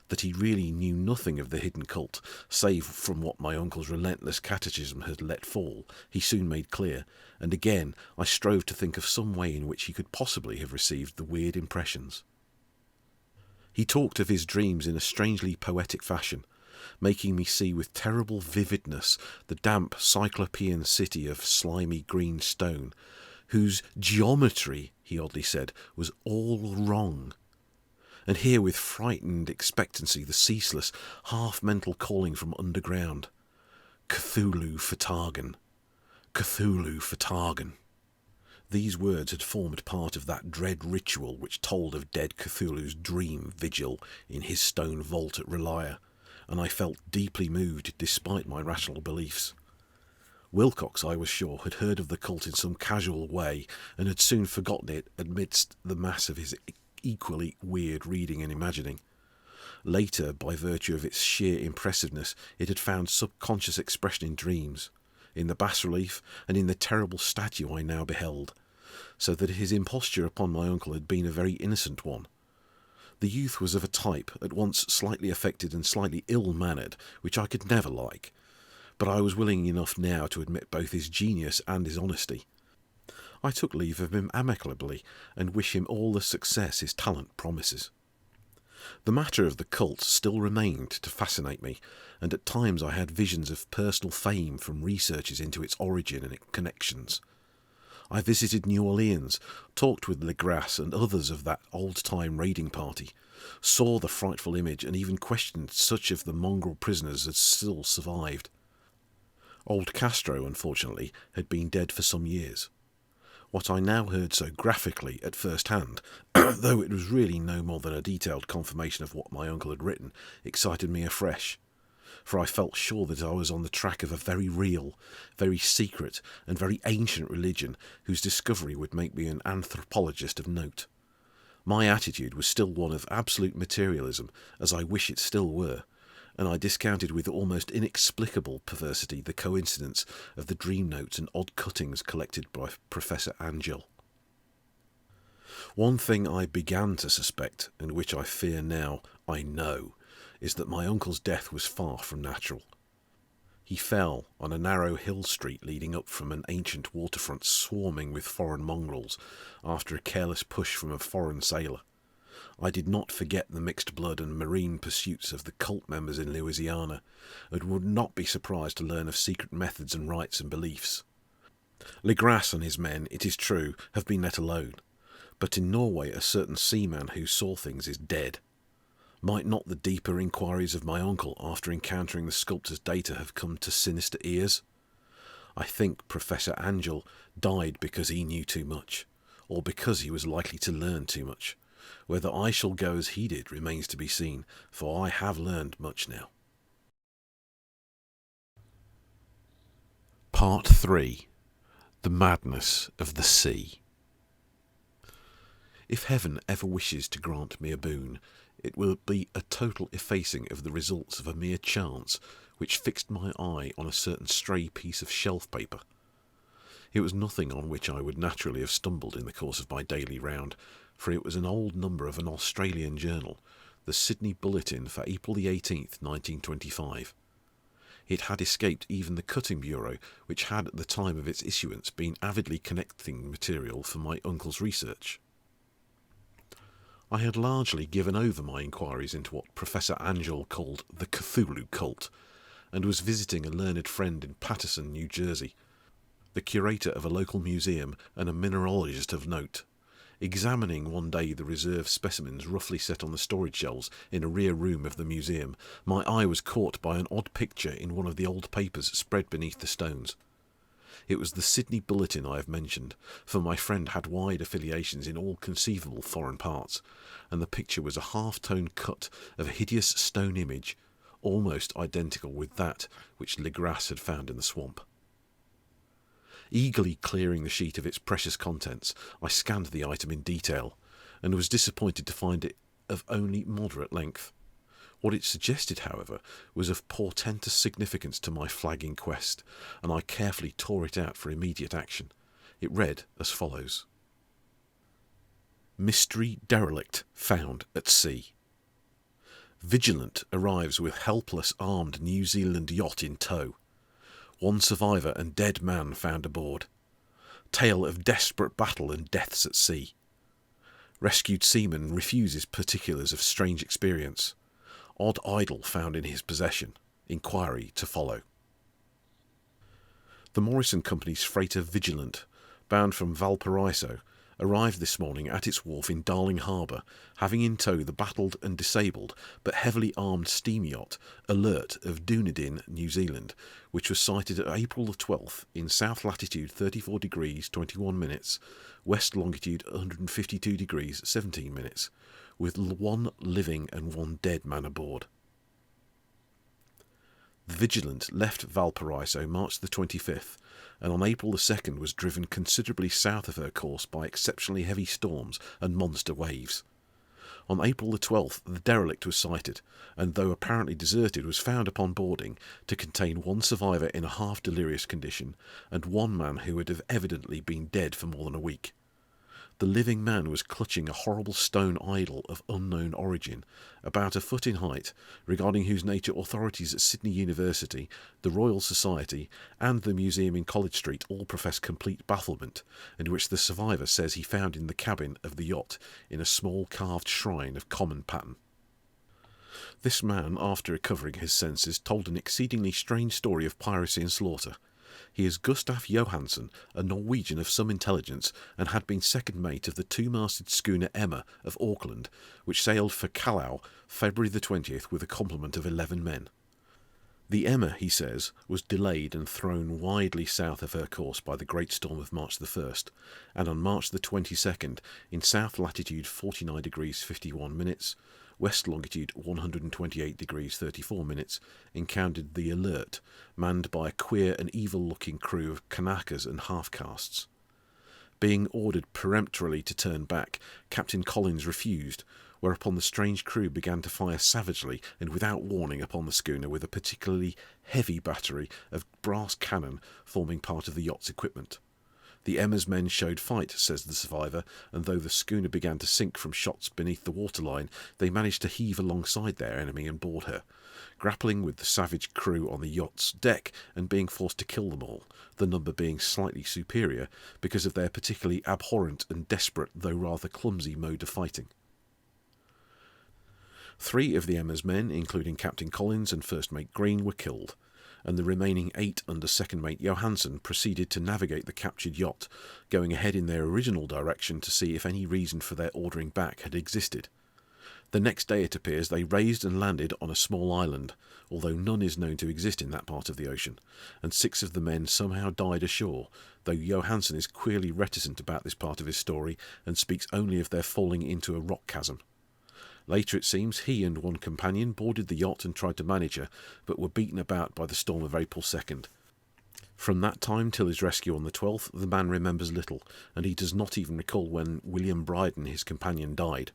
That he really knew nothing of the hidden cult, save from what my uncle's relentless catechism had let fall, he soon made clear, and again I strove to think of some way in which he could possibly have received the weird impressions. He talked of his dreams in a strangely poetic fashion, making me see with terrible vividness the damp cyclopean city of slimy green stone, whose geometry, he oddly said, was all wrong. And hear with frightened expectancy the ceaseless, half-mental calling from underground. Cthulhu Fatagan. Cthulhu Fatagan. These words had formed part of that dread ritual which told of dead Cthulhu's dream vigil in his stone vault at Relia, and I felt deeply moved despite my rational beliefs. Wilcox, I was sure, had heard of the cult in some casual way and had soon forgotten it amidst the mass of his equally weird reading and imagining. Later, by virtue of its sheer impressiveness, it had found subconscious expression in dreams, in the bas-relief and in the terrible statue I now beheld, so that his imposture upon my uncle had been a very innocent one. The youth was of a type at once slightly affected and slightly ill-mannered, which I could never like, but I was willing enough now to admit both his genius and his honesty. I took leave of him amicably, and wish him all the success his talent promises. The matter of the cult still remained to fascinate me, and at times I had visions of personal fame from researches into its origin and its connections. I visited New Orleans, talked with Legras and others of that old-time raiding party, saw the frightful image, and even questioned such of the mongrel prisoners as still survived. Old Castro, unfortunately, had been dead for some years. What I now heard so graphically at first hand, though it was really no more than a detailed confirmation of what my uncle had written, excited me afresh, for I felt sure that I was on the track of a very real, very secret, and very ancient religion whose discovery would make me an anthropologist of note. My attitude was still one of absolute materialism, as I wish it still were, and I discounted with almost inexplicable perversity the coincidence of the dream notes and odd cuttings collected by Professor Angel. One thing I began to suspect, and which I fear now I know, is that my uncle's death was far from natural. He fell on a narrow hill street leading up from an ancient waterfront swarming with foreign mongrels after a careless push from a foreign sailor. I did not forget the mixed blood and marine pursuits of the cult members in Louisiana, and would not be surprised to learn of secret methods and rites and beliefs. Legras and his men, it is true, have been let alone, but in Norway a certain seaman who saw things is dead. Might not the deeper inquiries of my uncle after encountering the sculptor's data have come to sinister ears? I think Professor Angel died because he knew too much, or because he was likely to learn too much. Whether I shall go as he did remains to be seen, for I have learned much now. Part 3. The Madness of the Sea. If heaven ever wishes to grant me a boon, it will be a total effacing of the results of a mere chance which fixed my eye on a certain stray piece of shelf paper. It was nothing on which I would naturally have stumbled in the course of my daily round, for it was an old number of an Australian journal, the Sydney Bulletin for April the 18th, 1925. It had escaped even the Cutting Bureau, which had at the time of its issuance been avidly collecting material for my uncle's research. I had largely given over my inquiries into what Professor Angel called the Cthulhu cult, and was visiting a learned friend in Paterson, New Jersey, the curator of a local museum and a mineralogist of note. Examining one day the reserve specimens roughly set on the storage shelves in a rear room of the museum, my eye was caught by an odd picture in one of the old papers spread beneath the stones. It was the Sydney Bulletin I have mentioned, for my friend had wide affiliations in all conceivable foreign parts, and the picture was a half-tone cut of a hideous stone image, almost identical with that which Legras had found in the swamp. Eagerly clearing the sheet of its precious contents, I scanned the item in detail, and was disappointed to find it of only moderate length. What it suggested, however, was of portentous significance to my flagging quest, and I carefully tore it out for immediate action. It read as follows: Mystery derelict found at sea. Vigilant arrives with helpless armed New Zealand yacht in tow. One survivor and dead man found aboard. Tale of desperate battle and deaths at sea. Rescued seaman refuses particulars of strange experience. Odd idol found in his possession. Inquiry to follow. The Morrison Company's freighter Vigilant, bound from Valparaiso, arrived this morning at its wharf in Darling Harbour, having in tow the battled and disabled but heavily armed steam yacht Alert of Dunedin, New Zealand, which was sighted at April the 12th in south latitude 34 degrees 21 minutes, west longitude 152 degrees 17 minutes, with one living and one dead man aboard. The Vigilant left Valparaiso March the 25th, and on April the 2nd was driven considerably south of her course by exceptionally heavy storms and monster waves. On April the 12th the derelict was sighted, and though apparently deserted was found upon boarding to contain one survivor in a half-delirious condition and one man who had evidently been dead for more than a week. The living man was clutching a horrible stone idol of unknown origin, about a foot in height, regarding whose nature authorities at Sydney University, the Royal Society, and the museum in College Street all profess complete bafflement, and which the survivor says he found in the cabin of the yacht in a small carved shrine of common pattern. This man, after recovering his senses, told an exceedingly strange story of piracy and slaughter. He is Gustaf Johansson, a Norwegian of some intelligence, and had been second mate of the two-masted schooner Emma of Auckland, which sailed for Callao February the 20th with a complement of 11 men. The Emma, he says, was delayed and thrown widely south of her course by the great storm of March the 1st, and on March the 22nd, in south latitude 49 degrees 51 minutes, west longitude 128 degrees 34 minutes, encountered the Alert, manned by a queer and evil-looking crew of Kanakas and half-castes. Being ordered peremptorily to turn back, Captain Collins refused, whereupon the strange crew began to fire savagely and without warning upon the schooner with a particularly heavy battery of brass cannon forming part of the yacht's equipment. The Emma's men showed fight, says the survivor, and though the schooner began to sink from shots beneath the waterline, they managed to heave alongside their enemy and board her, grappling with the savage crew on the yacht's deck and being forced to kill them all, the number being slightly superior because of their particularly abhorrent and desperate though rather clumsy mode of fighting. 3 of the Emma's men, including Captain Collins and First Mate Green, were killed, and the remaining 8 under Second Mate Johansson proceeded to navigate the captured yacht, going ahead in their original direction to see if any reason for their ordering back had existed. The next day, it appears, they raised and landed on a small island, although none is known to exist in that part of the ocean, and 6 of the men somehow died ashore, though Johansson is queerly reticent about this part of his story and speaks only of their falling into a rock chasm. Later, it seems, he and one companion boarded the yacht and tried to manage her, but were beaten about by the storm of April 2nd. From that time till his rescue on the 12th, the man remembers little, and he does not even recall when William Bryden, his companion, died.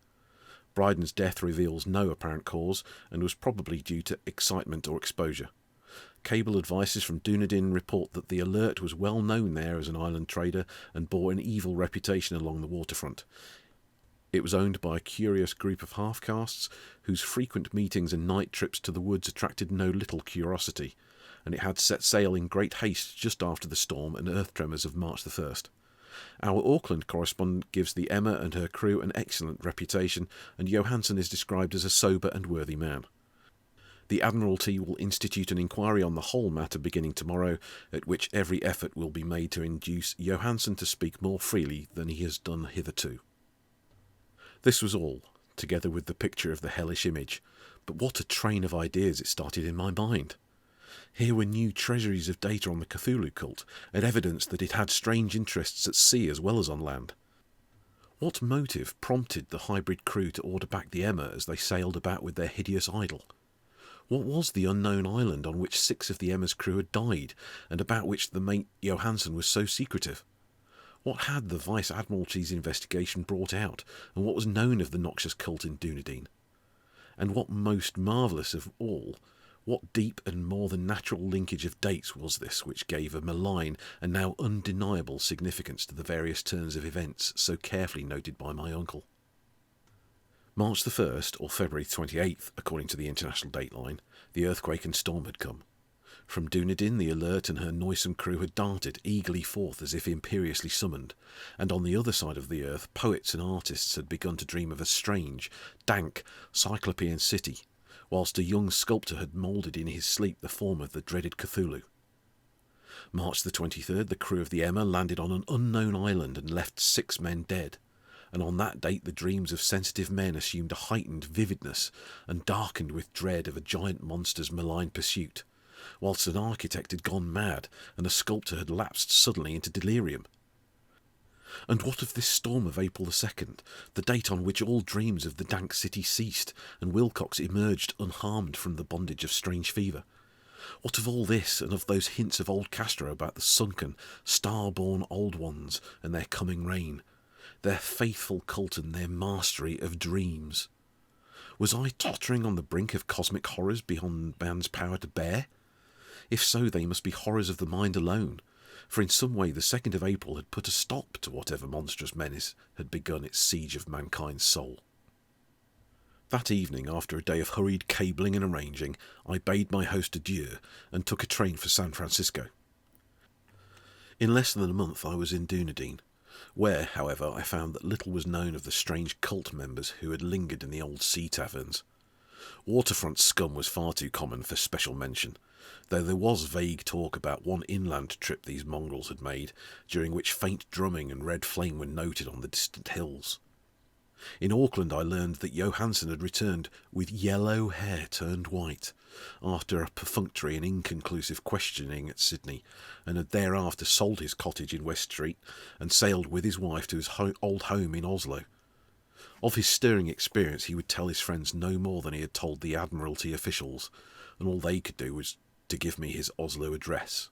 Bryden's death reveals no apparent cause, and was probably due to excitement or exposure. Cable advices from Dunedin report that the Alert was well known there as an island trader and bore an evil reputation along the waterfront. It was owned by a curious group of half-castes whose frequent meetings and night trips to the woods attracted no little curiosity, and it had set sail in great haste just after the storm and earth tremors of March the 1st. Our Auckland correspondent gives the Emma and her crew an excellent reputation, and Johansson is described as a sober and worthy man. The Admiralty will institute an inquiry on the whole matter beginning tomorrow, at which every effort will be made to induce Johansson to speak more freely than he has done hitherto. This was all, together with the picture of the hellish image, but what a train of ideas it started in my mind. Here were new treasuries of data on the Cthulhu cult, and evidence that it had strange interests at sea as well as on land. What motive prompted the hybrid crew to order back the Emma as they sailed about with their hideous idol? What was the unknown island on which 6 of the Emma's crew had died, and about which the mate Johansson was so secretive? What had the Vice-Admiralty's investigation brought out, and what was known of the noxious cult in Dunedin? And what most marvellous of all, what deep and more than natural linkage of dates was this which gave a malign and now undeniable significance to the various turns of events so carefully noted by my uncle? March the 1st, or February 28th, according to the international dateline, the earthquake and storm had come. From Dunedin, the Alert and her noisome crew had darted eagerly forth as if imperiously summoned, and on the other side of the earth poets and artists had begun to dream of a strange, dank, cyclopean city, whilst a young sculptor had moulded in his sleep the form of the dreaded Cthulhu. March the 23rd, the crew of the Emma landed on an unknown island and left 6 men dead. And on that date the dreams of sensitive men assumed a heightened vividness and darkened with dread of a giant monster's malign pursuit, whilst an architect had gone mad and a sculptor had lapsed suddenly into delirium. And what of this storm of April the 2nd, the date on which all dreams of the dank city ceased, and Wilcox emerged unharmed from the bondage of strange fever? What of all this, and of those hints of old Castro about the sunken, star-born old ones and their coming reign, their faithful cult and their mastery of dreams? Was I tottering on the brink of cosmic horrors beyond man's power to bear? If so, they must be horrors of the mind alone, for in some way the 2nd of April had put a stop to whatever monstrous menace had begun its siege of mankind's soul. That evening, after a day of hurried cabling and arranging, I bade my host adieu and took a train for San Francisco. In less than a month I was in Dunedin, where, however, I found that little was known of the strange cult members who had lingered in the old sea taverns. Waterfront scum was far too common for special mention, though there was vague talk about one inland trip these mongrels had made, during which faint drumming and red flame were noted on the distant hills. In Auckland I learned that Johansen had returned with yellow hair turned white, after a perfunctory and inconclusive questioning at Sydney, and had thereafter sold his cottage in West Street and sailed with his wife to his old home in Oslo. Of his stirring experience he would tell his friends no more than he had told the Admiralty officials, and all they could do was to give me his Oslo address.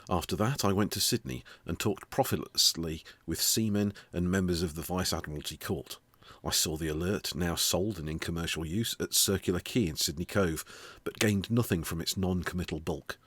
After that I went to Sydney and talked profitlessly with seamen and members of the Vice-Admiralty Court. I saw the Alert, now sold and in commercial use, at Circular Quay in Sydney Cove, but gained nothing from its non-committal bulk.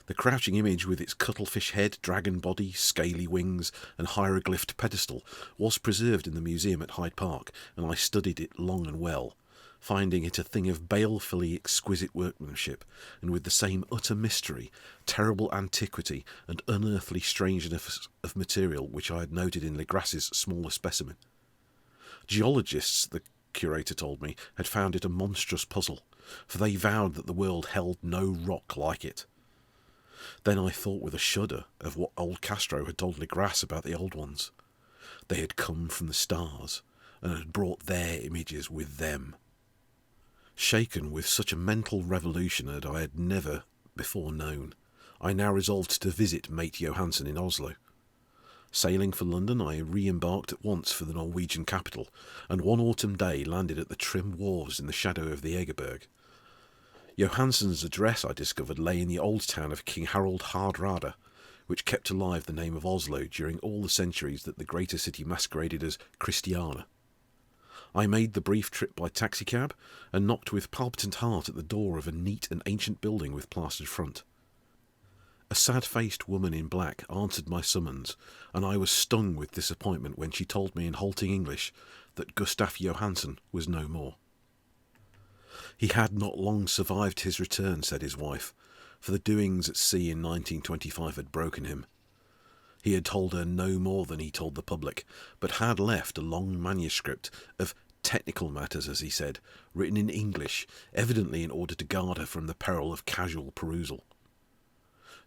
The crouching image with its cuttlefish head, dragon body, scaly wings and hieroglyphed pedestal was preserved in the museum at Hyde Park, and I studied it long and well, finding it a thing of balefully exquisite workmanship, and with the same utter mystery, terrible antiquity and unearthly strangeness of material which I had noted in Legras's smaller specimen. Geologists, the curator told me, had found it a monstrous puzzle, for they vowed that the world held no rock like it. Then I thought with a shudder of what old Castro had told Legras about the old ones. They had come from the stars, and had brought their images with them. Shaken with such a mental revolution that I had never before known, I now resolved to visit mate Johansen in Oslo. Sailing for London, I re-embarked at once for the Norwegian capital, and one autumn day landed at the trim wharves in the shadow of the Egerberg. Johansen's address, I discovered, lay in the old town of King Harald Hardrada, which kept alive the name of Oslo during all the centuries that the greater city masqueraded as Christiana. I made the brief trip by taxicab and knocked with palpitant heart at the door of a neat and ancient building with plastered front. A sad-faced woman in black answered my summons, and I was stung with disappointment when she told me in halting English that Gustaf Johansen was no more. He had not long survived his return, said his wife, for the doings at sea in 1925 had broken him. He had told her no more than he told the public, but had left a long manuscript of technical matters, as he said, written in English, evidently in order to guard her from the peril of casual perusal.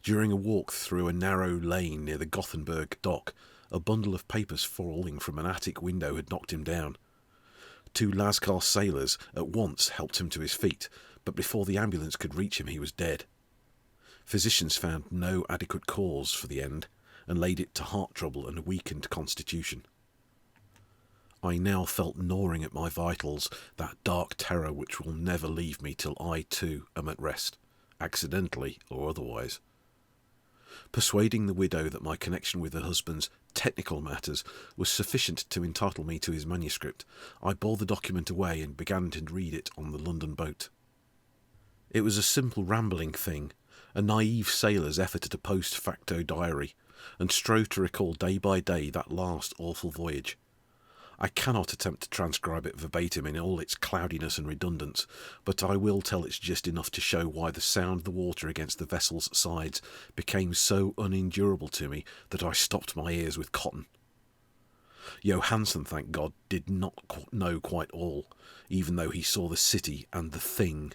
During a walk through a narrow lane near the Gothenburg dock, a bundle of papers falling from an attic window had knocked him down. 2 Lascar sailors at once helped him to his feet, but before the ambulance could reach him he was dead. Physicians found no adequate cause for the end, and laid it to heart trouble and a weakened constitution. I now felt gnawing at my vitals that dark terror which will never leave me till I too am at rest, accidentally or otherwise. Persuading the widow that my connection with her husband's technical matters was sufficient to entitle me to his manuscript, I bore the document away and began to read it on the London boat. It was a simple rambling thing, a naive sailor's effort at a post-facto diary, and strove to recall day by day that last awful voyage. I cannot attempt to transcribe it verbatim in all its cloudiness and redundance, but I will tell its gist enough to show why the sound of the water against the vessel's sides became so unendurable to me that I stopped my ears with cotton. Johansen, thank God, did not know quite all, even though he saw the city and the thing.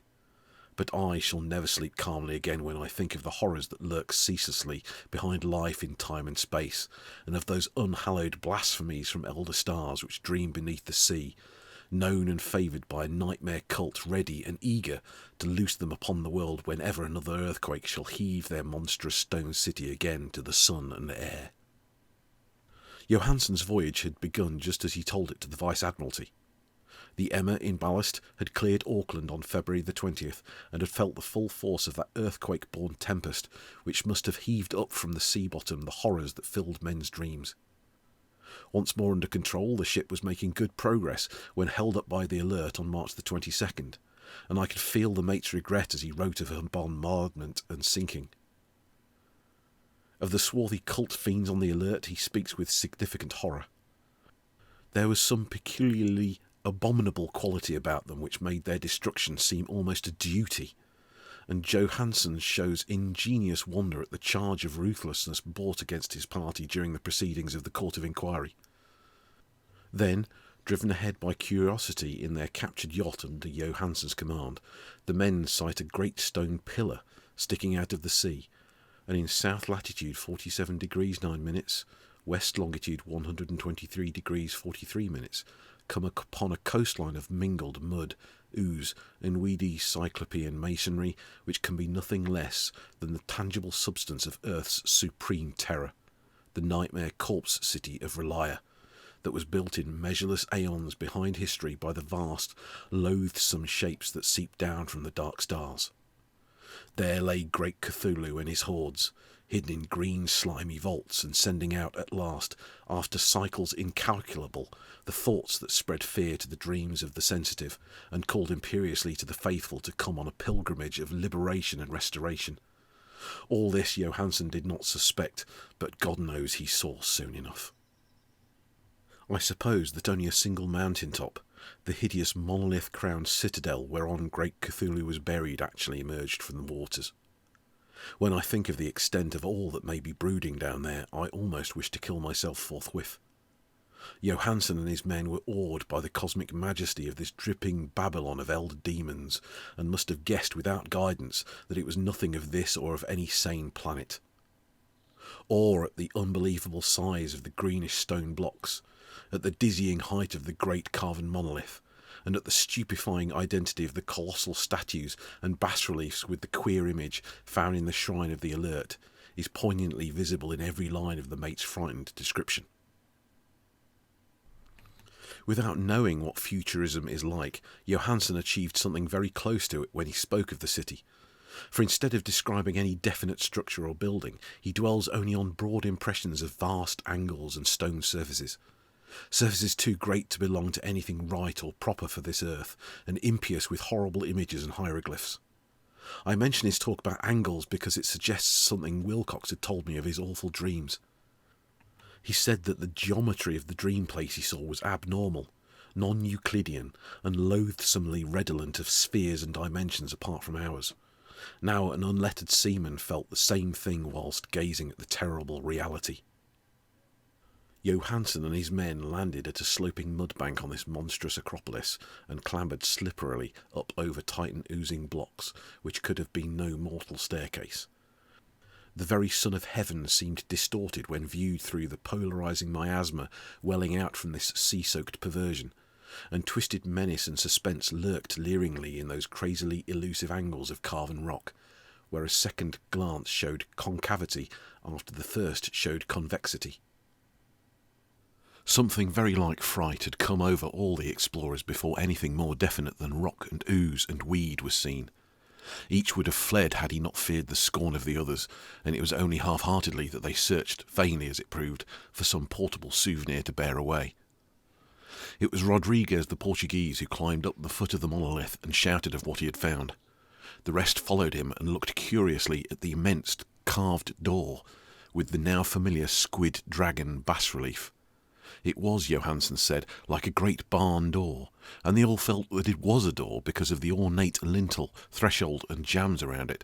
But I shall never sleep calmly again when I think of the horrors that lurk ceaselessly behind life in time and space, and of those unhallowed blasphemies from elder stars which dream beneath the sea, known and favoured by a nightmare cult ready and eager to loose them upon the world whenever another earthquake shall heave their monstrous stone city again to the sun and air. Johansen's voyage had begun just as he told it to the Vice-Admiralty. The Emma in ballast had cleared Auckland on February the 20th and had felt the full force of that earthquake-born tempest which must have heaved up from the sea bottom the horrors that filled men's dreams. Once more under control, the ship was making good progress when held up by the Alert on March the 22nd, and I could feel the mate's regret as he wrote of her bombardment and sinking. Of the swarthy cult fiends on the Alert he speaks with significant horror. There was some peculiarly abominable quality about them which made their destruction seem almost a duty, and Johansen shows ingenious wonder at the charge of ruthlessness brought against his party during the proceedings of the Court of Inquiry. Then, driven ahead by curiosity in their captured yacht under Johansen's command, the men sight a great stone pillar sticking out of the sea, and in south latitude 47 degrees 9 minutes, west longitude 123 degrees 43 minutes, come upon a coastline of mingled mud, ooze, and weedy cyclopean masonry which can be nothing less than the tangible substance of Earth's supreme terror, the nightmare corpse city of Relia, that was built in measureless aeons behind history by the vast, loathsome shapes that seep down from the dark stars. There lay great Cthulhu and his hordes, hidden in green slimy vaults and sending out at last, after cycles incalculable, the thoughts that spread fear to the dreams of the sensitive and called imperiously to the faithful to come on a pilgrimage of liberation and restoration. All this Johansen did not suspect, but God knows he saw soon enough. I suppose that only a single mountain top, the hideous monolith-crowned citadel whereon great Cthulhu was buried, actually emerged from the waters. When I think of the extent of all that may be brooding down there, I almost wish to kill myself forthwith. Johansen and his men were awed by the cosmic majesty of this dripping Babylon of elder demons, and must have guessed without guidance that it was nothing of this or of any sane planet. Awe at the unbelievable size of the greenish stone blocks, at the dizzying height of the great carven monolith, and at the stupefying identity of the colossal statues and bas-reliefs with the queer image found in the shrine of the Alert, is poignantly visible in every line of the mate's frightened description. Without knowing what futurism is like, Johansen achieved something very close to it when he spoke of the city. For instead of describing any definite structure or building, he dwells only on broad impressions of vast angles and stone surfaces. Surfaces too great to belong to anything right or proper for this earth, and impious with horrible images and hieroglyphs. I mention his talk about angles because it suggests something Wilcox had told me of his awful dreams. He said that the geometry of the dream place he saw was abnormal, non-Euclidean, and loathsomely redolent of spheres and dimensions apart from ours. Now an unlettered seaman felt the same thing whilst gazing at the terrible reality. Johansen and his men landed at a sloping mudbank on this monstrous acropolis and clambered slipperily up over titan oozing blocks which could have been no mortal staircase. The very sun of heaven seemed distorted when viewed through the polarizing miasma welling out from this sea-soaked perversion, and twisted menace and suspense lurked leeringly in those crazily elusive angles of carven rock, where a second glance showed concavity after the first showed convexity. Something very like fright had come over all the explorers before anything more definite than rock and ooze and weed was seen. Each would have fled had he not feared the scorn of the others, and it was only half-heartedly that they searched, vainly as it proved, for some portable souvenir to bear away. It was Rodriguez the Portuguese who climbed up the foot of the monolith and shouted of what he had found. The rest followed him and looked curiously at the immense carved door with the now familiar squid dragon bas-relief. It was, Johansen said, like a great barn door, and they all felt that it was a door because of the ornate lintel, threshold and jambs around it,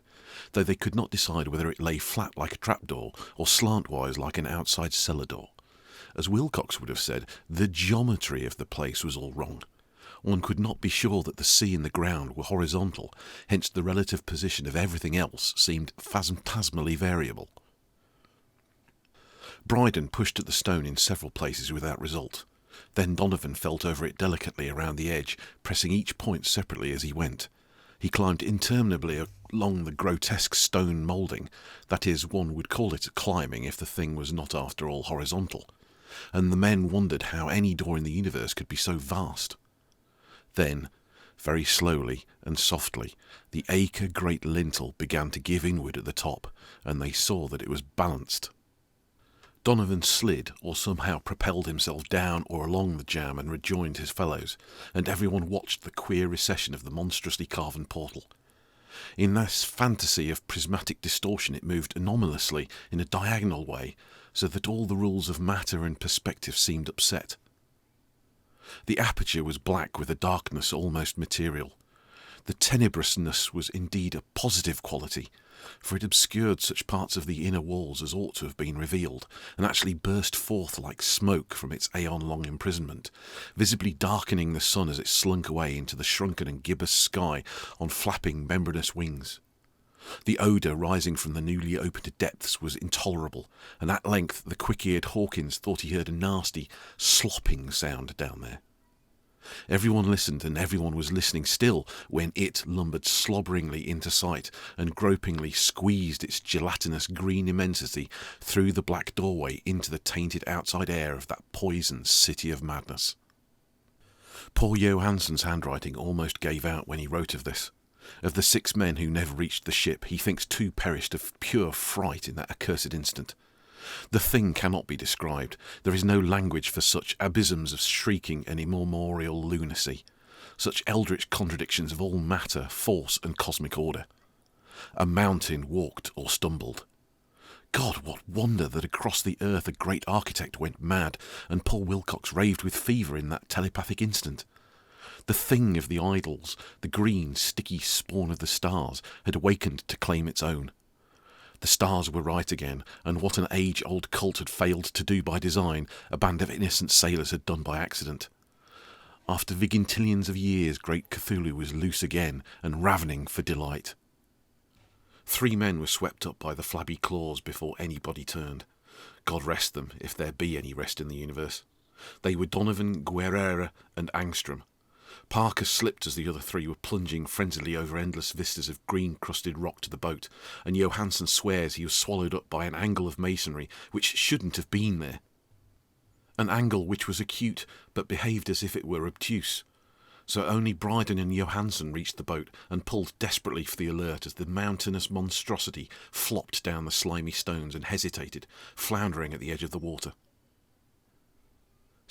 though they could not decide whether it lay flat like a trapdoor or slantwise like an outside cellar door. As Wilcox would have said, the geometry of the place was all wrong. One could not be sure that the sea and the ground were horizontal, hence the relative position of everything else seemed phantasmally variable. Bryden pushed at the stone in several places without result. Then Donovan felt over it delicately around the edge, pressing each point separately as he went. He climbed interminably along the grotesque stone moulding, that is, one would call it climbing if the thing was not after all horizontal, and the men wondered how any door in the universe could be so vast. Then, very slowly and softly, the acre great lintel began to give inward at the top, and they saw that it was balanced. Donovan slid or somehow propelled himself down or along the jamb and rejoined his fellows, and everyone watched the queer recession of the monstrously carven portal. In this fantasy of prismatic distortion it moved anomalously in a diagonal way, so that all the rules of matter and perspective seemed upset. The aperture was black with a darkness almost material. The tenebrousness was indeed a positive quality, for it obscured such parts of the inner walls as ought to have been revealed, and actually burst forth like smoke from its aeon-long imprisonment, visibly darkening the sun as it slunk away into the shrunken and gibbous sky on flapping membranous wings. The odour rising from the newly opened depths was intolerable, and at length the quick-eared Hawkins thought he heard a nasty, slopping sound down there. Everyone listened, and everyone was listening still when it lumbered slobberingly into sight and gropingly squeezed its gelatinous green immensity through the black doorway into the tainted outside air of that poisoned city of madness. Poor Johansen's handwriting almost gave out when he wrote of this. Of the 6 men who never reached the ship, he thinks 2 perished of pure fright in that accursed instant. The thing cannot be described. There is no language for such abysms of shrieking and immemorial lunacy, such eldritch contradictions of all matter, force, and cosmic order. A mountain walked or stumbled. God, what wonder that across the earth a great architect went mad, and Paul Wilcox raved with fever in that telepathic instant. The thing of the idols, the green, sticky spawn of the stars, had awakened to claim its own. The stars were right again, and what an age-old cult had failed to do by design, a band of innocent sailors had done by accident. After vigintillions of years, great Cthulhu was loose again, and ravening for delight. 3 men were swept up by the flabby claws before anybody turned. God rest them, if there be any rest in the universe. They were Donovan, Guerrera, and Angstrom. Parker slipped as the other 3 were plunging frenziedly over endless vistas of green-crusted rock to the boat, and Johansen swears he was swallowed up by an angle of masonry which shouldn't have been there. An angle which was acute, but behaved as if it were obtuse. So only Bryden and Johansen reached the boat and pulled desperately for the alert as the mountainous monstrosity flopped down the slimy stones and hesitated, floundering at the edge of the water.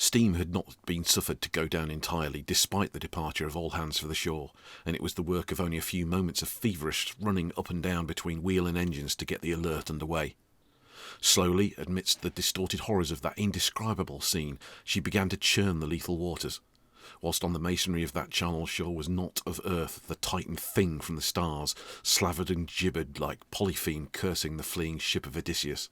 Steam had not been suffered to go down entirely, despite the departure of all hands for the shore, and it was the work of only a few moments of feverish running up and down between wheel and engines to get the alert under way. Slowly, amidst the distorted horrors of that indescribable scene, she began to churn the lethal waters, whilst on the masonry of that channel shore was not of earth the Titan thing from the stars, slavered and gibbered like Polypheme cursing the fleeing ship of Odysseus.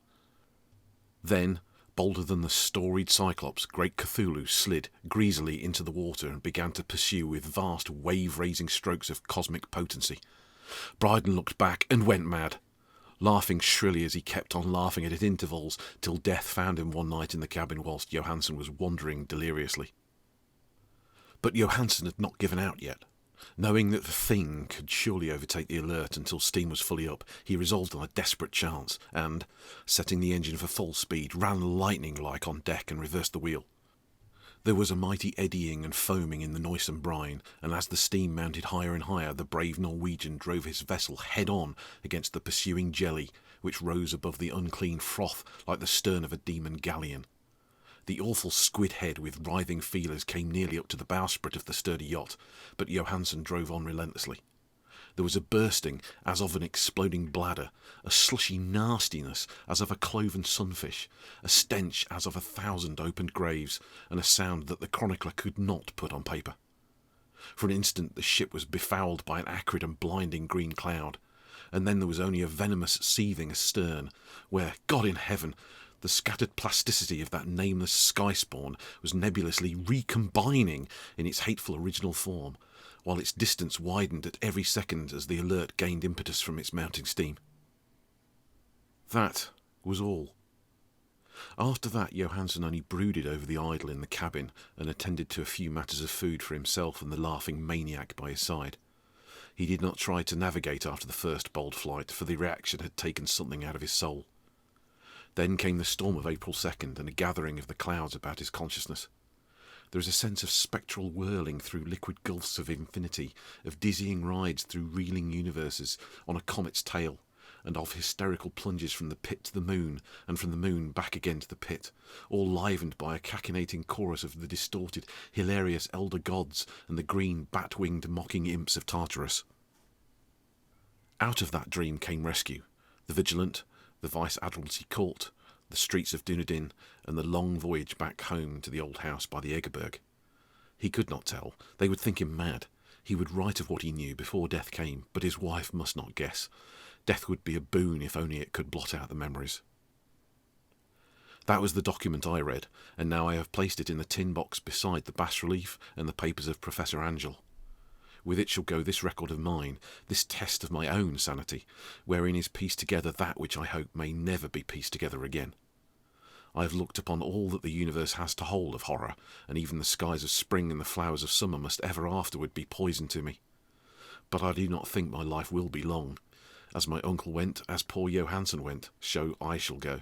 Then, bolder than the storied Cyclops, great Cthulhu slid greasily into the water and began to pursue with vast wave-raising strokes of cosmic potency. Bryden looked back and went mad, laughing shrilly as he kept on laughing at intervals till death found him one night in the cabin whilst Johansen was wandering deliriously. But Johansen had not given out yet. Knowing that the thing could surely overtake the alert until steam was fully up, he resolved on a desperate chance, and, setting the engine for full speed, ran lightning-like on deck and reversed the wheel. There was a mighty eddying and foaming in the noisome brine, and as the steam mounted higher and higher, the brave Norwegian drove his vessel head-on against the pursuing jelly, which rose above the unclean froth like the stern of a demon galleon. The awful squid head with writhing feelers came nearly up to the bowsprit of the sturdy yacht, but Johansen drove on relentlessly. There was a bursting as of an exploding bladder, a slushy nastiness as of a cloven sunfish, a stench as of 1,000 opened graves, and a sound that the chronicler could not put on paper. For an instant the ship was befouled by an acrid and blinding green cloud, and then there was only a venomous seething astern, where, God in heaven, The scattered plasticity of that nameless sky-spawn was nebulously recombining in its hateful original form, while its distance widened at every second as the alert gained impetus from its mounting steam. That was all. After that, Johansen only brooded over the idol in the cabin and attended to a few matters of food for himself and the laughing maniac by his side. He did not try to navigate after the first bold flight, for the reaction had taken something out of his soul. Then came the storm of April 2nd and a gathering of the clouds about his consciousness. There is a sense of spectral whirling through liquid gulfs of infinity, of dizzying rides through reeling universes on a comet's tail, and of hysterical plunges from the pit to the moon, and from the moon back again to the pit, all livened by a cachinnating chorus of the distorted, hilarious elder gods and the green, bat-winged, mocking imps of Tartarus. Out of that dream came rescue, the Vigilant, the Vice-Admiralty Court, the streets of Dunedin, and the long voyage back home to the old house by the Egerberg. He could not tell. They would think him mad. He would write of what he knew before death came, but his wife must not guess. Death would be a boon if only it could blot out the memories. That was the document I read, and now I have placed it in the tin box beside the bas-relief and the papers of Professor Angell. With it shall go this record of mine, this test of my own sanity, wherein is pieced together that which I hope may never be pieced together again. I have looked upon all that the universe has to hold of horror, and even the skies of spring and the flowers of summer must ever afterward be poison to me. But I do not think my life will be long. As my uncle went, as poor Johansen went, so I shall go.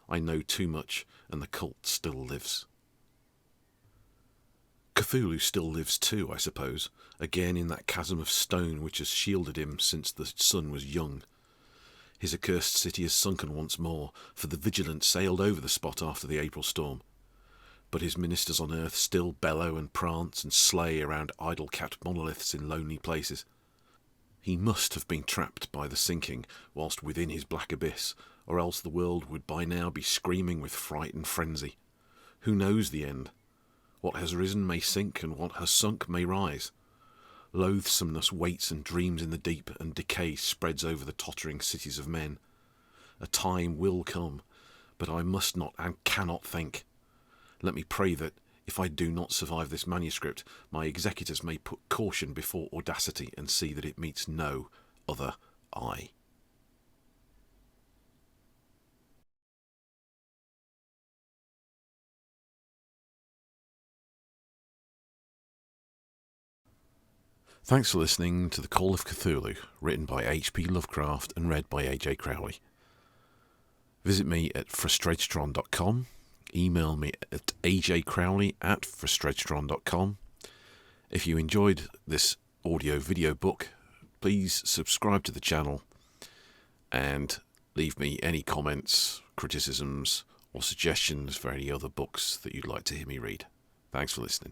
I know too much, and the cult still lives. Cthulhu still lives too, I suppose, again in that chasm of stone which has shielded him since the sun was young. His accursed city is sunken once more, for the Vigilant sailed over the spot after the April storm. But his ministers on earth still bellow and prance and slay around idol-capped monoliths in lonely places. He must have been trapped by the sinking whilst within his black abyss, or else the world would by now be screaming with fright and frenzy. Who knows the end? What has risen may sink, and what has sunk may rise. Loathsomeness waits and dreams in the deep, and decay spreads over the tottering cities of men. A time will come, but I must not and cannot think. Let me pray that, if I do not survive this manuscript, my executors may put caution before audacity and see that it meets no other eye. Thanks for listening to The Call of Cthulhu, written by H.P. Lovecraft and read by AJCrowley. Visit me at frustratedron.com, email me at AJCrowley@frustratedron.com. If you enjoyed this audio-video book, please subscribe to the channel and leave me any comments, criticisms, or suggestions for any other books that you'd like to hear me read. Thanks for listening.